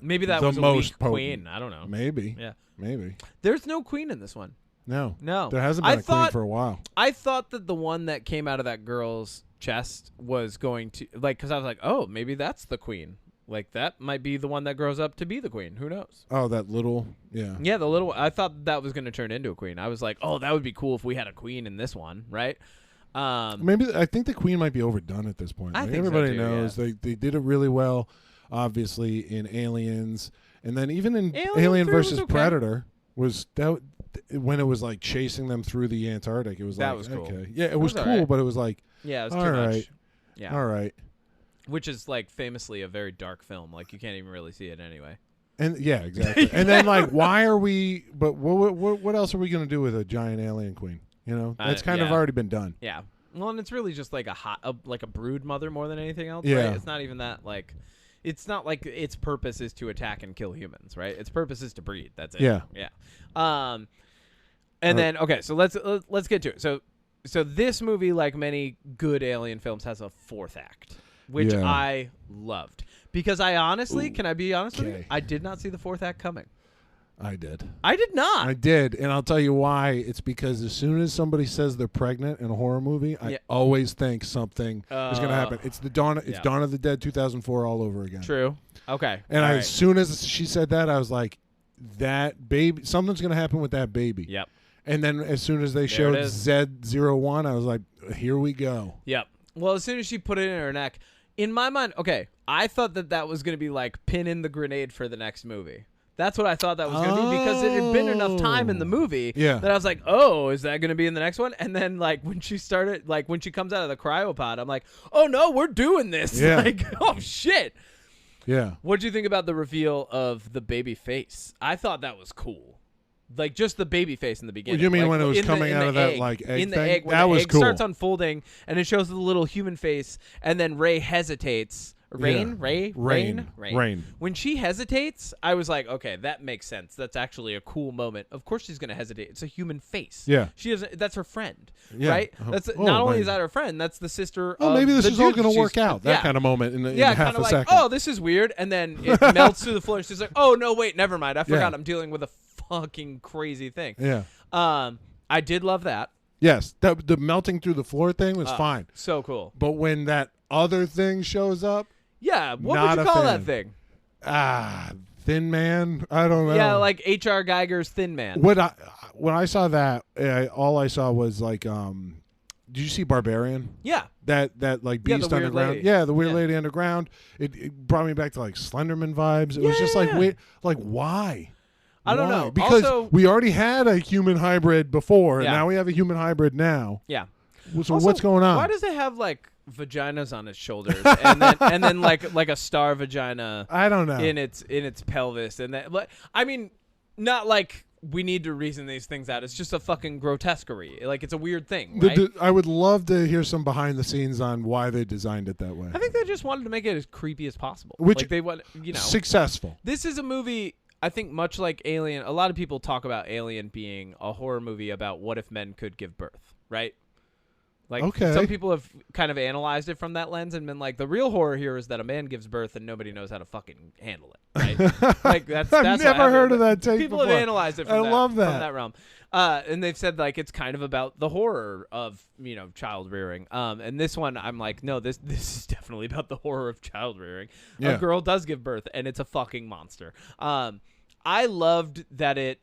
Maybe that was a weak queen. I don't know. Maybe. Yeah. Maybe. There's no queen in this one. No. No. There hasn't been a queen for a while. I thought that the one that came out of that girl's chest was going to, like, because I was like, oh, maybe that's the queen. Like, that might be the one that grows up to be the queen. Who knows? Oh, that little, yeah. Yeah, the little, I thought that was going to turn into a queen. I was like, oh, that would be cool if we had a queen in this one, right? Maybe, I think the queen might be overdone at this point. I think everybody so too, knows. Yeah. They did it really well, obviously, in Aliens. And then even in Alien Alien 3 was versus okay. Predator was that when it was like chasing them through the Antarctic. It was That like was cool. okay, yeah, it was was cool, alright. but it was like Yeah, it was all too right, much. Yeah. all right. Which is like famously a very dark film. Like you can't even really see it anyway. And yeah, exactly. And then like, why are we? But what else are we gonna do with a giant alien queen? You know, that's kind of yeah. already been done. Yeah. Well, and it's really just like like a brood mother more than anything else. Yeah. Right? It's not even that like. It's not like its purpose is to attack and kill humans, right? Its purpose is to breed. That's it. Yeah. Yeah. And then okay, so let's get to it. So this movie, like many good alien films, has a fourth act, which Yeah. I loved because I honestly, can I be honest with you? Okay. I did not see the fourth act coming. I did. I did not. I did, and I'll tell you why. It's because as soon as somebody says they're pregnant in a horror movie, I Yeah. always think something is going to happen. It's the Dawn. It's yeah. Dawn of the Dead 2004 all over again. True. Okay. And All as right. soon as she said that, I was like, "That baby, something's going to happen with that baby." Yep. And then as soon as they There showed it is. Z01, I was like, "Here we go." Yep. Well, as soon as she put it in her neck, in my mind, okay, I thought that was going to be like pin in the grenade for the next movie. That's what I thought that was going to be because it had been enough time in the movie Yeah. that I was like, oh, is that going to be in the next one? And then like when she started, like when she comes out of the cryopod, I'm like, oh no, we're doing this. Yeah. Like, oh shit. Yeah. What'd you think about the reveal of the baby face? I thought that was cool. Like just the baby face in the beginning. What do you mean like, when it was in the- coming in out the of that egg. like egg in the thing? egg when That the was egg cool. starts unfolding and it shows the little human face and then Ray hesitates. Rain. When she hesitates, I was like, okay, that makes sense. That's actually a cool moment. Of course she's gonna hesitate. It's a human face. Yeah. She doesn't. That's her friend, Yeah. right? Oh. That's Oh, not only man. is that her friend, that's the sister. Oh, of maybe this the is all dude going to she's- work out. That yeah. kind of moment in Yeah, half kind a of like, second. oh, this is weird, and then it melts through the floor. And she's like, oh no, wait, never mind. I forgot. I'm dealing with a fucking crazy thing. Yeah. I did love that. Yes. The melting through the floor thing was fine. So cool. But when that other thing shows up, Yeah. What Not would a you call fan. that thing? Thin Man. I don't know. Yeah, like H.R. Geiger's Thin Man. When I saw that, all I saw was like, did you see Barbarian? Yeah. That like Yeah, the Beast weird Underground. lady. Yeah, the weird Yeah. lady underground. It brought me back to like Slenderman vibes. It was just like Yeah. weird. Like why? I don't Why? know. Because Also- we already had a human hybrid before, and Yeah. now we have a human hybrid now. Yeah. So Also, what's going on? Why does it have like vaginas on its shoulders and then like a star vagina I don't know. in its pelvis and that? I mean, not like we need to reason these things out. It's just a fucking grotesquerie. Like it's a weird thing, right? I would love to hear some behind the scenes on why they designed it that way. I think they just wanted to make it as creepy as possible. Which- like they want, Successful. This is a movie. I think much like Alien, a lot of people talk about Alien being a horror movie about what if men could give birth, right? Like Okay. some people have kind of analyzed it from that lens and been like, the real horror here is that a man gives birth and nobody knows how to fucking handle it, right? Like that's I've what never heard happened. of that take People before. have analyzed it. From I that, love from that. that realm, and they've said like it's kind of about the horror of child rearing. And this one, I'm like, no, this is definitely about the horror of child rearing. Yeah. A girl does give birth and it's a fucking monster. I loved that it.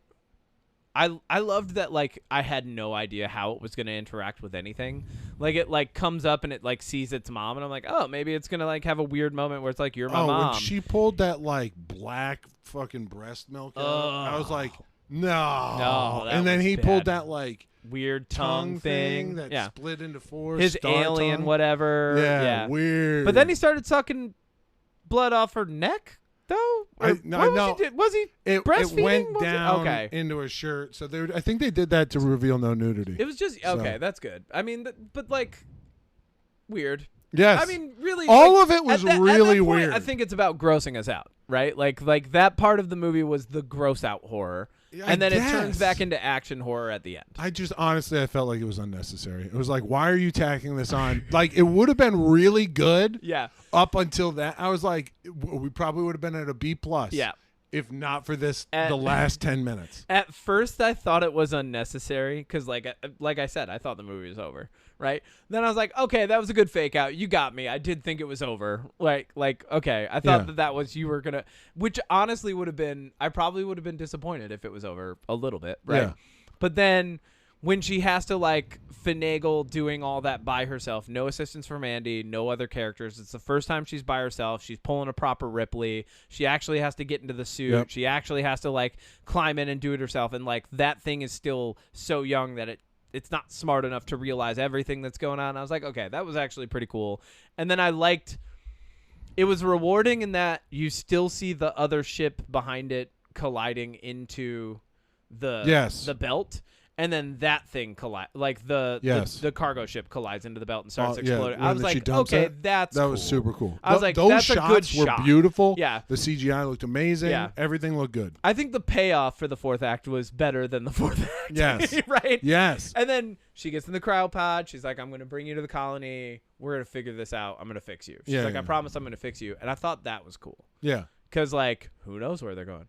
I loved that like I had no idea how it was going to interact with anything. Like it like comes up and it like sees its mom and I'm like, oh, maybe it's going to like have a weird moment where it's like, you're my mom. When she pulled that like black fucking breast milk out, I was like, no. No, that and then was he bad. pulled that like Weird tongue thing that yeah. split into four. His star alien tongue. whatever. Yeah, weird. But then he started sucking blood off her neck though? Or was he it breastfeeding? went Was it? down Okay. into her shirt. So I think they did that to reveal no nudity. It was just So. okay, that's good. I mean, but like weird. Yes. I mean, really, all like, of it was at that really point, weird. I think it's about grossing us out, right? Like that part of the movie was the gross out horror, I and then guess. it turns back into action horror at the end. I just honestly, I felt like it was unnecessary. It was like, why are you tacking this on? Like, it would have been really good. Yeah. Up until that, I was like, we probably would have been at a B plus. Yeah. If not for this, At- the last 10 minutes. At first, I thought it was unnecessary because, like I said, I thought the movie was over. Right? Then I was like, okay, that was a good fake out. You got me. I did think it was over. Like, okay, I thought that was you were gonna, which honestly would have been. I probably would have been disappointed if it was over a little bit. Right? Yeah. But then when she has to like finagle doing all that by herself, no assistance from Andy, no other characters. It's the first time she's by herself. She's pulling a proper Ripley. She actually has to get into the suit. Yep. She actually has to like climb in and do it herself. And like that thing is still so young that it's not smart enough to realize everything that's going on. I was like, okay, that was actually pretty cool. And then I liked, it was rewarding in that you still see the other ship behind it colliding into the belt. And then that thing like the cargo ship collides into the belt and starts exploding. I was like, okay, that was super cool. I was like, those that's shots a good were shot. beautiful. Yeah. The CGI looked amazing. Yeah. Everything looked good. I think the payoff for the fourth act was better than the fourth act. Yes. Right? Yes. And then she gets in the cryopod. She's like, I'm going to bring you to the colony. We're going to figure this out. I'm going to fix you. She's like, I promise I'm going to fix you. And I thought that was cool. Yeah. Because, like, who knows where they're going?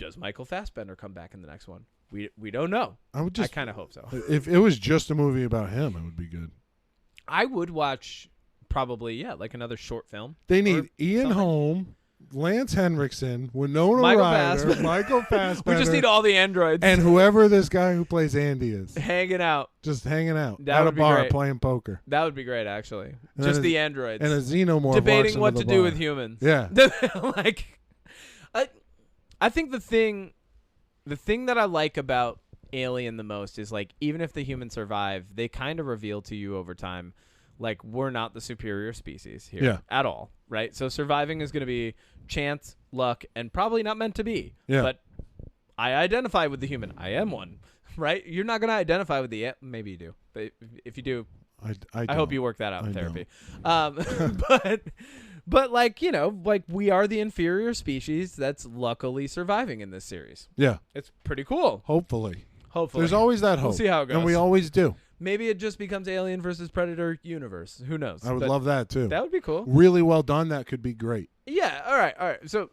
Does Michael Fassbender come back in the next one? We don't know. I kind of hope so. If it was just a movie about him, it would be good. I would watch probably, like another short film. They need Ian Holm, Lance Henriksen, Winona Michael Ryder, Fassbender. Michael Fassbender. We just need all the androids. And whoever this guy who plays Andy is. Hanging out. Just hanging out That at a would be bar great. playing poker. That would be great, actually. And Just a- the androids. And a xenomorph debating what walks to into do the with humans. Yeah. Like, I think the thing that I like about Alien the most is like, even if the humans survive, they kind of reveal to you over time, like, we're not the superior species here at all, right? So surviving is going to be chance, luck, and probably not meant to be. Yeah. But I identify with the human. I am one, right? You're not going to identify with the maybe you do, but if you do, I hope you work that out in therapy. But like, you know, like, we are the inferior species that's luckily surviving in this series. Yeah. It's pretty cool. Hopefully. Hopefully. There's always that hope. We'll see how it goes. And we always do. Maybe it just becomes Alien versus Predator universe. Who knows? I would love that too. That would be cool. Really well done. That could be great. Yeah. All right. So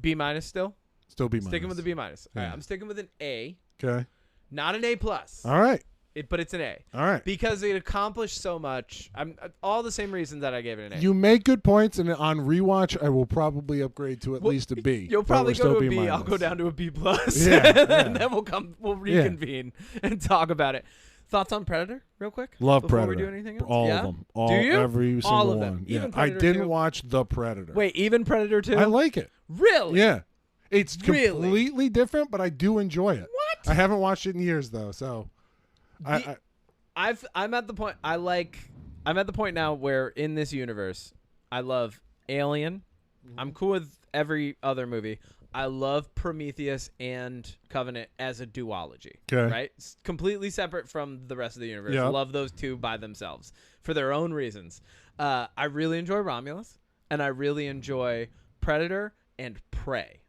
B- still? Still B-. Sticking with the B-. All right. Yeah. I'm sticking with an A. Okay. Not an A+. All right. But it's an A. All right. Because it accomplished so much. I'm all the same reasons that I gave it an A. You make good points, and on rewatch, I will probably upgrade to at least a B. You'll probably but go we're to a still B. I'll go down to a B+. Yeah. And then we'll reconvene and talk about it. Thoughts on Predator, real quick? Love before Predator. we do anything else? All yeah? of them. Do you? Every single all of them. one. Even Yeah. I Predator didn't 2? watch The Predator. Wait, even Predator 2? I like it. Really? Yeah. It's Really? completely different, but I do enjoy it. What? I haven't watched it in years, though, so I'm at the point I'm at the point now where in this universe I love Alien. I'm cool with every other movie. I love Prometheus and Covenant as a duology. Okay. Right? It's completely separate from the rest of the universe. Yep. Love those two by themselves for their own reasons. I really enjoy Romulus, and I really enjoy Predator and Prey.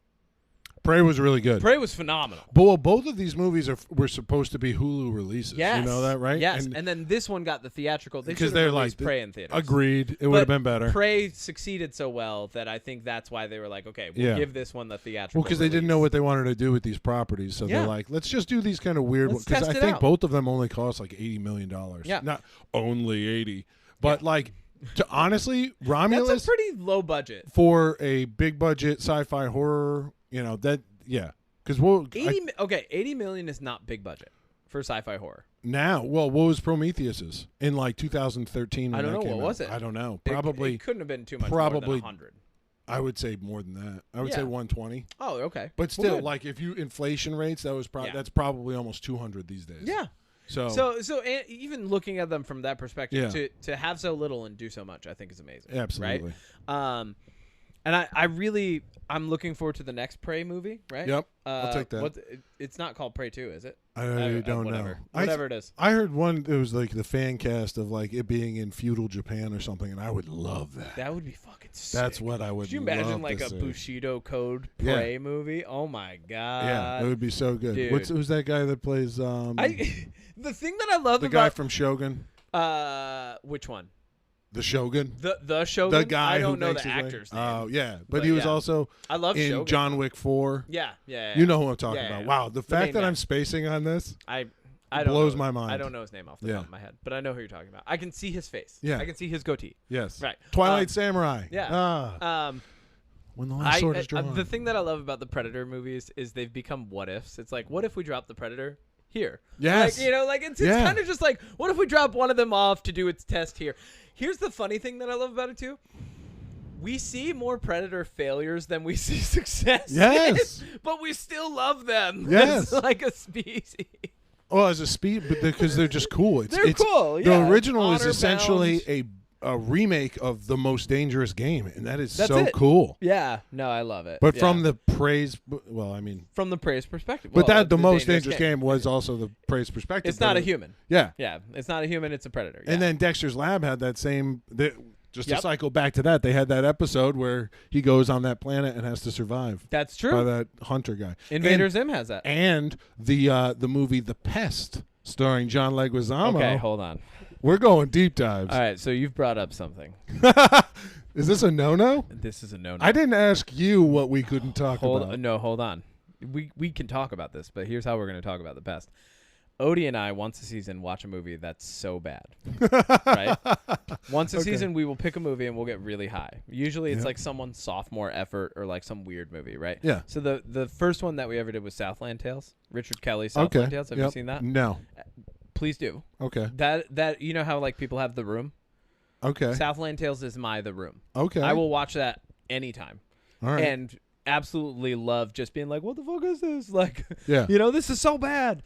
Prey was really good. Prey was phenomenal. But well, both of these movies were supposed to be Hulu releases. Yes. You know that, right? Yes. And then this one got the theatrical. They because should they're have like released Prey in theaters. Agreed. It would have been better. Prey succeeded so well that I think that's why they were like, okay, we'll give this one the theatrical. Well, because they didn't know what they wanted to do with these properties, so they're like, let's just do these kind of weird ones. Because I think both of them only cost like $80 million. Yeah. Not only 80, but like, honestly, Romulus. That's a pretty low budget for a big budget sci-fi horror. You know that, yeah. Because 80 million is not big budget for sci-fi horror. Now, well, what was Prometheus's in like 2013? I don't know. What was it? I don't know. Probably it couldn't have been too much. Probably more than 100. I would say more than that. I would say 120. Oh, okay. But still, like if you inflation rates, that's probably almost 200 these days. Yeah. So even looking at them from that perspective, to have so little and do so much, I think is amazing. Absolutely. Right? And I'm looking forward to the next Prey movie, right? Yep. I'll take that. It's not called Prey 2, is it? I don't know. Whatever it is. I heard one. It was like the fan cast of like it being in feudal Japan or something, and I would love that. That would be fucking sick. That's what I would. Could you imagine like a Bushido Code Prey movie? Oh my god. Yeah, it would be so good. Dude. Who's that guy that plays? The thing that I love the about guy from Shogun. Which one? The Shogun. The Shogun. The guy I don't who know makes the his actor's name. name. Oh yeah, but he was also I love in Shogun. John Wick 4. Yeah. You know who I'm talking about. Yeah. Wow, the fact that I'm spacing on this. I blows don't know, my mind. I don't know his name off the top of my head, but I know who you're talking about. I can see his face. Yeah. I can see his goatee. Yes. Right. Twilight Samurai. Yeah. When the last sword is drawn. The thing that I love about the Predator movies is they've become what ifs. It's like, what if we drop the Predator here. Yes. Like, it's kind of just like, what if we drop one of them off to do its test here? Here's the funny thing that I love about it too. We see more Predator failures than we see success. Yes. But we still love them. Yes. As like a species. Well, as a speed, but because they're just cool. They're cool. The Yeah. original is Honor essentially bound. a remake of the most dangerous game, and that's so it. cool. Yeah. No, I love it. But yeah. from the praise, well, I mean, from the praise perspective. but well, the most dangerous game was also the praise perspective. It's not a human. Yeah. Yeah. It's not a human. It's a predator. And then Dexter's Lab had that same. Just to cycle back to that, they had that episode where he goes on that planet and has to survive. That's true. By that hunter guy. Invader Zim has that. And the movie The Pest, starring John Leguizamo. Okay, hold on. We're going deep dives. All right, so you've brought up something. Is this a no-no? This is a no-no. I didn't ask you what we couldn't talk about. No, hold on. We can talk about this, but here's how we're going to talk about The Pest. Odie and I, once a season, watch a movie that's so bad. Right? Once a season, we will pick a movie and we'll get really high. Usually it's like someone's sophomore effort or like some weird movie, right? Yeah. So the first one that we ever did was Southland Tales. Richard Kelly's Southland Tales. Have you seen that? No. Please do. Okay. That you know how like people have The Room? Okay. Southland Tales is The Room. Okay. I will watch that anytime. All right. And absolutely love just being like, what the fuck is this? Like, yeah. This is so bad.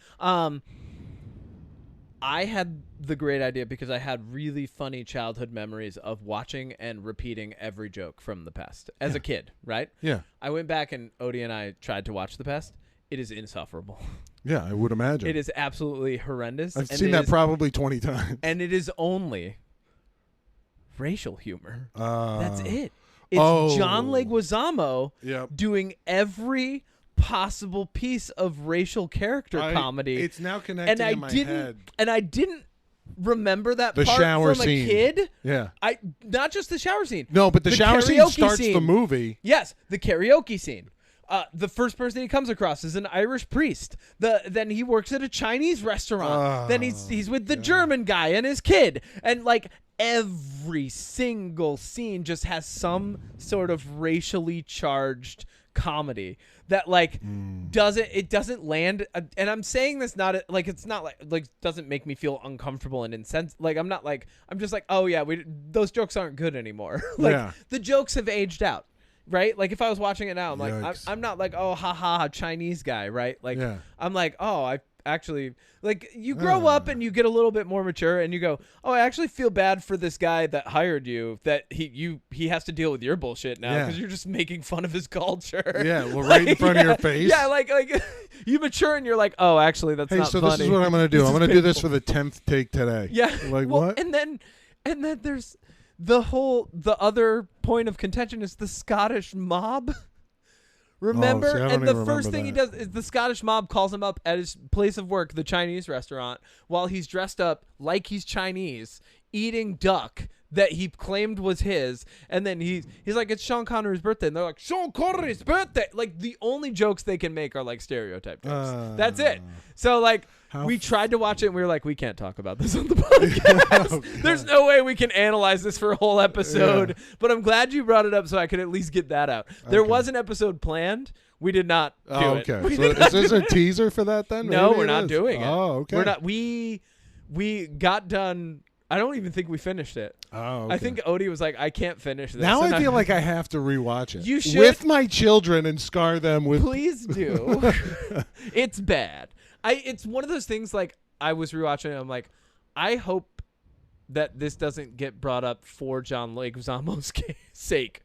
I had the great idea because I had really funny childhood memories of watching and repeating every joke from The Pest as a kid, right? Yeah. I went back and Odie and I tried to watch The Pest. It is insufferable. Yeah, I would imagine. It is absolutely horrendous. I've seen that probably 20 times. And it is only racial humor. That's it. It's John Leguizamo doing every possible piece of racial character comedy. It's now connecting in my head. And I didn't remember that the part shower from scene. A kid. Yeah. Not just the shower scene. No, but the shower scene starts the movie. Yes, the karaoke scene. The first person he comes across is an Irish priest. Then he works at a Chinese restaurant. Then he's with the German guy and his kid. And like every single scene just has some sort of racially charged comedy that like doesn't land. And I'm saying this not like it's not like doesn't make me feel uncomfortable and incensed. Like I'm just like, oh yeah, those jokes aren't good anymore. Like the jokes have aged out. Right? Like if I was watching it now, I'm like, I'm not like, oh, ha, Chinese guy, right? Like I'm like, oh, I actually like you grow up and you get a little bit more mature and you go, oh, I actually feel bad for this guy that hired you, that he has to deal with your bullshit now because you're just making fun of his culture. Yeah, well, right in front of your face. Yeah, like you mature and you're like, oh, actually, that's not funny. Hey, so this is what I'm going to do. I'm going to do this for the 10th take today. Yeah. Like what? And then there's the other point of contention is the Scottish mob. Remember? And the first thing he does is the Scottish mob calls him up at his place of work, the Chinese restaurant, while he's dressed up like he's Chinese, eating duck that he claimed was his. And then he's like, it's Sean Connery's birthday. And they're like, Sean Connery's birthday. Like the only jokes they can make are like stereotype jokes. That's it. So like we tried to watch it and we were like, we can't talk about this on the podcast. There's no way we can analyze this for a whole episode. Yeah. But I'm glad you brought it up so I could at least get that out. There was an episode planned. We did not do it. Okay. So is this a teaser for that then? No, we're not doing it. Oh, okay. We're not. We got done. I don't even think we finished it. Oh, okay. I think Odie was like, I can't finish this. Now I feel like I have to rewatch it. You should. With my children and scar them with... Please do. It's bad. It's one of those things like I was rewatching it. I'm like, I hope that this doesn't get brought up for John Leguizamo's sake.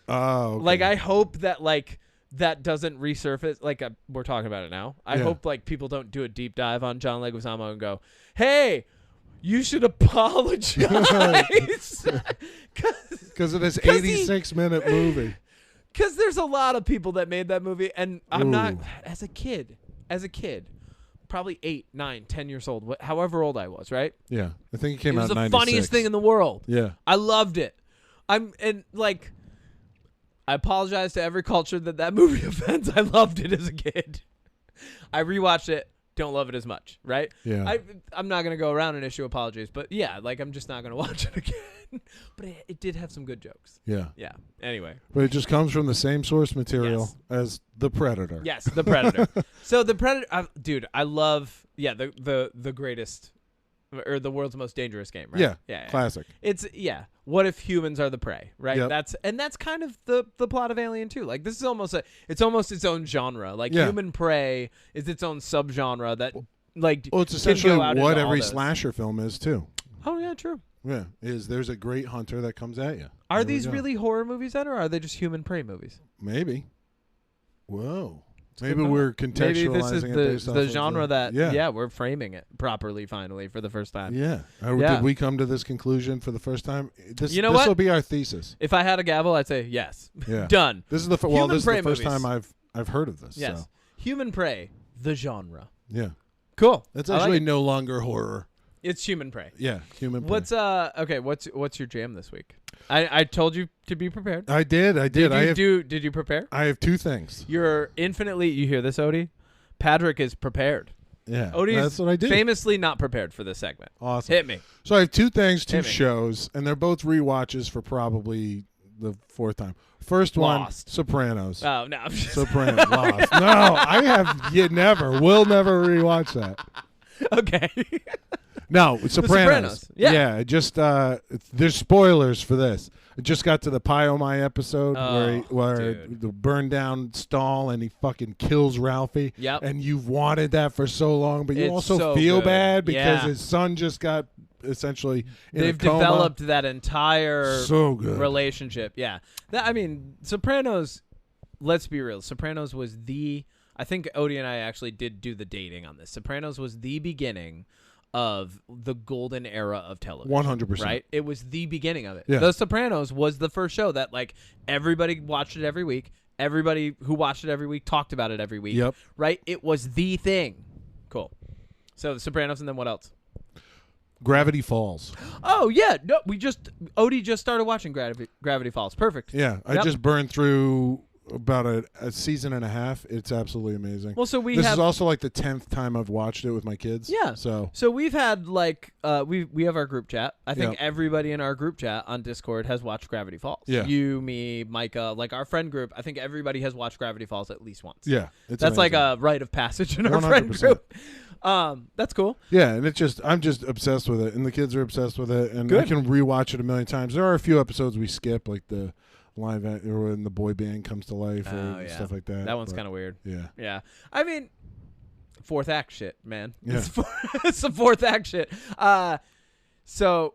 Oh, okay. Like I hope that like that doesn't resurface. Like we're talking about it now. I hope like people don't do a deep dive on John Leguizamo and go, hey, you should apologize. Because of this 86-minute movie. Because there's a lot of people that made that movie. And I'm not, as a kid, probably 8, 9, 10 years old, however old I was, right? Yeah. I think it came out in 96. It was the funniest thing in the world. Yeah. I loved it. I apologize to every culture that movie offends. I loved it as a kid. I rewatched it don't love it as much, right? Yeah. I'm not gonna go around and issue apologies, but yeah, like I'm just not gonna watch it again. But it did have some good jokes. Yeah. Yeah. Anyway. But it just comes from the same source material Yes. as The Predator. Yes, The Predator. So The Predator, dude, I love the greatest or the world's most dangerous game, right? Yeah. Classic. It's what if humans are the prey, right? Yep. That's kind of the plot of Alien 2. Like this is almost its its own genre. Like Yeah. human prey is its own subgenre that like Well, it's can essentially go out what into all every those. slasher film is too. Oh yeah, true. Yeah, there's a great hunter that comes at you. Are There we these go. really horror movies then, or are they just human prey movies? Maybe. Whoa. good Maybe point. we're contextualizing Maybe this is it based off the of genre that we're we're framing it properly finally for the first time. Yeah. Yeah. Did we come to this conclusion for the first time? You know this what? will be our thesis. If I had a gavel, I'd say yes. Yeah. Done. This is the Human this is prey the first movies. time I've heard of this. Yes. So. Human prey, the genre. Yeah. Cool. It's I like actually it. no longer horror. It's human prey. Yeah, human prey. What's what's your jam this week? I told you to be prepared. I did. Did you prepare? I have two things. You're infinitely. You hear this, Odie? Padrick is prepared. Yeah. Odie's that's what I did. famously not prepared for this segment. Awesome. Hit me. So I have two things, two Hit me. shows, and they're both rewatches for probably the fourth time. First Lost. one, Sopranos. Oh no. I'm just Sopranos. Lost. No, I have yet never. Will never rewatch that. okay. No, Sopranos. Sopranos. Yeah. Just there's spoilers for this. It just got to the Pyomai episode Oh, where dude. the burned down stall and he fucking kills Ralphie. Yep. And you've wanted that for so long, but you It's also so feel good. bad because Yeah. his son just got essentially in They've a coma. developed that entire So good. relationship. Yeah. Sopranos, let's be real. Sopranos was I think Odie and I actually did do the dating on this. Sopranos was the beginning of the golden era of television. 100%. Right? It was the beginning of it. Yeah. The Sopranos was the first show that like everybody watched it every week. Everybody who watched it every week talked about it every week. Yep. Right? It was the thing. Cool. So the Sopranos, and then what else? Gravity Falls. Oh yeah, no, Odie just started watching Gravity Falls. Perfect. Yeah, I Yep. just burned through about a season and a half. It's absolutely amazing. Well, so this is also like the 10th time I've watched it with my kids. Yeah. So we've had like we have our group chat. I think Yep. everybody in our group chat on Discord has watched Gravity Falls. Yeah. You, me, Micah, like our friend group. I think everybody has watched Gravity Falls at least once. yeah, it's That's like amazing. a rite of passage in our friend 100%. group. That's cool. Yeah, and I'm just obsessed with it, and the kids are obsessed with it, and I Good. can rewatch it a million times. There are a few episodes we skip, like the live or when the boy band comes to life Oh, or yeah. stuff like that. That one's but kind of weird. yeah. Yeah. I mean, fourth act shit, man. Yeah. It's the fourth act shit. So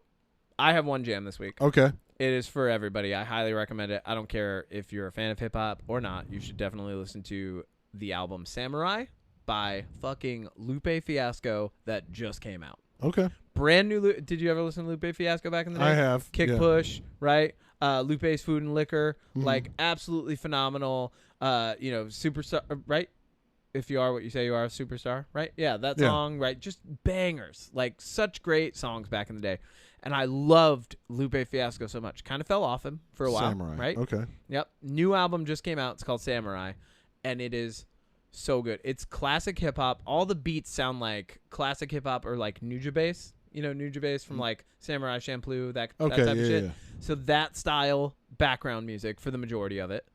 I have one jam this week. Okay. It is for everybody. I highly recommend it. I don't care if you're a fan of hip hop or not. You should definitely listen to the album Samurai by fucking Lupe Fiasco that just came out. Okay. Brand new. Did you ever listen to Lupe Fiasco back in the day? I have. Kick yeah. Push, right? Lupe's Food and Liquor, Mhm. like absolutely phenomenal. Superstar, right? If you are what you say you are, a superstar, right? Yeah, that Yeah. song, right? Just bangers, like such great songs back in the day. And I loved Lupe Fiasco so much. Kind of fell off him for a while, Samurai. right? Okay. Yep. New album just came out. It's called Samurai, and it is so good. It's classic hip hop. All the beats sound like classic hip hop or like Nuja bass. You know, Nuja bass from like Samurai Champloo, that Okay. type Yeah, of shit. yeah. So that style background music for the majority of it.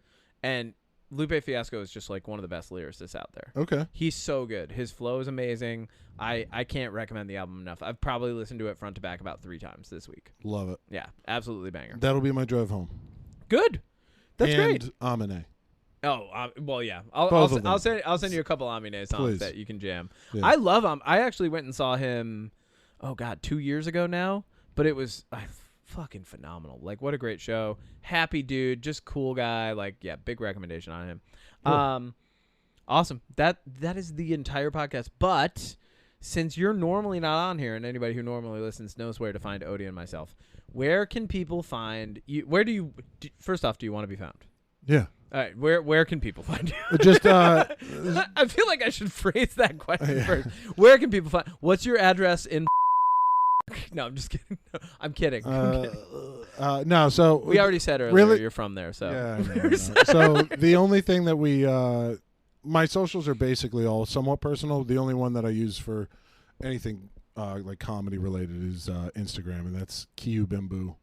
And Lupe Fiasco is just like one of the best lyricists out there. Okay. He's so good. His flow is amazing. I can't recommend the album enough. I've probably listened to it front to back about 3 times this week. Love it. Yeah, absolutely banger. That'll be my drive home. Good. That's great. And Amine. Oh, well, yeah. Both of them. I'll send you a couple Amine songs Please. that you can jam. Yeah. I love him. I actually went and saw him. Oh God, 2 years ago now. But it was fucking phenomenal. Like, what a great show. Happy dude, just cool guy. Like, yeah, big recommendation on him. Cool. Awesome. That is the entire podcast. But since you're normally not on here, and anybody who normally listens knows where to find Odie and myself, where can people find you? First off, do you want to be found? Yeah. All right, where can people find you? Just I feel like I should phrase that question Yeah. first. Where can people find? What's your address in? No, I'm just kidding. No, I'm kidding. no. So We already said earlier really- you're from there, so Yeah. I know. So the only thing that we my socials are basically all somewhat personal. The only one that I use for anything like comedy related is Instagram, and that's Kiyubimbu,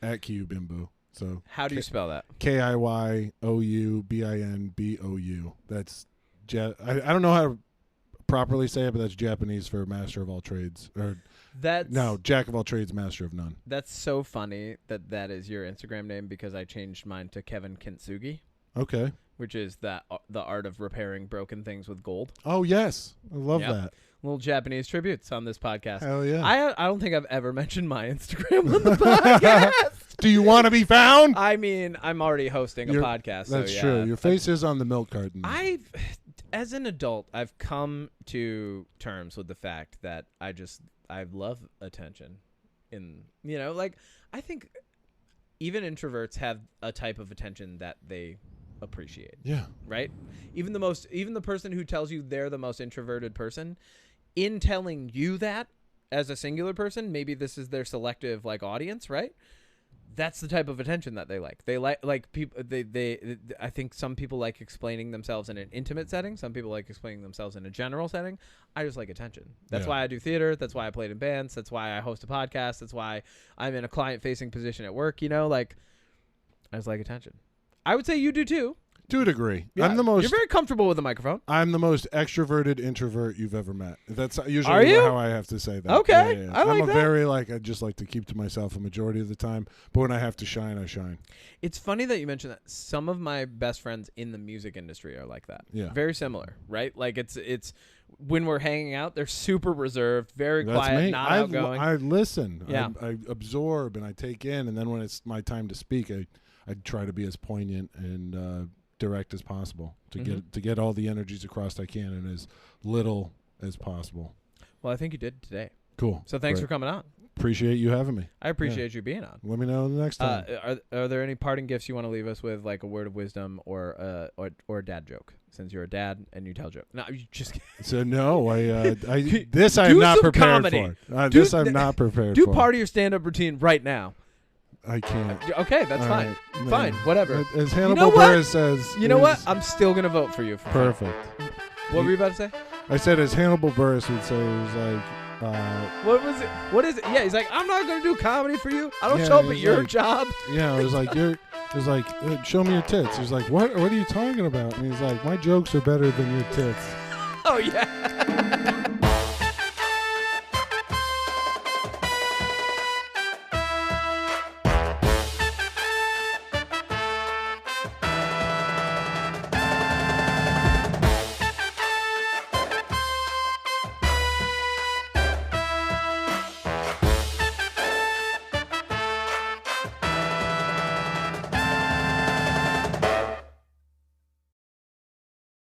at Kiyubimbu. So how do you spell that? KIYOUBINBOU. That's I don't know how to properly say it, but that's Japanese for master of all trades, or jack of all trades, master of none. That's so funny that is your Instagram name, because I changed mine to Kevin Kintsugi. Okay. Which is the art of repairing broken things with gold. Oh yes, I love that. Little Japanese tributes on this podcast. Hell yeah! I don't think I've ever mentioned my Instagram on the podcast. Do you want to be found? I mean, I'm already hosting a podcast. That's so yeah. true. Your face is on the milk carton. As an adult, I've come to terms with the fact that I love attention. I think even introverts have a type of attention that they appreciate. Yeah. Right? Even the person who tells you they're the most introverted person, in telling you that as a singular person, maybe this is their selective audience, right? That's the type of attention that they like. They like people. I think some people like explaining themselves in an intimate setting. Some people like explaining themselves in a general setting. I just like attention. That's why I do theater. That's why I played in bands. That's why I host a podcast. That's why I'm in a client-facing position at work. I just like attention. I would say you do too. To a degree. Yeah, you're very comfortable with the microphone. I'm the most extroverted introvert you've ever met. That's usually how I have to say that. Okay. Yeah. I like that. Very I just like to keep to myself a majority of the time. But when I have to shine, I shine. It's funny that you mentioned that. Some of my best friends in the music industry are like that. Yeah. Very similar, right? It's when we're hanging out, they're super reserved, very That's quiet, me. not outgoing. I listen. Yeah. I absorb and I take in, and then when it's my time to speak, I try to be as poignant and direct as possible to get all the energies across I can in as little as possible. Well, I think you did today. Cool. So thanks for coming on. Appreciate you having me. I appreciate you being on. Let me know the next time. Are there any parting gifts you want to leave us with, like a word of wisdom or a dad joke? Since you're a dad and you tell jokes. No, you just so no, I'm not prepared comedy. for. This I'm not prepared for. Do part of your stand-up routine right now. I can't. Okay, that's fine. Right, fine, whatever. As Hannibal Buress says. You know what? I'm still gonna vote for you. Perfect. What were you about to say? I said, as Hannibal Buress would say, it was like. What was it? What is it? Yeah, he's like, I'm not gonna do comedy for you. I don't show up at your job. Yeah, it was like show me your tits. He's like, what are you talking about? And he's like, my jokes are better than your tits. Oh yeah.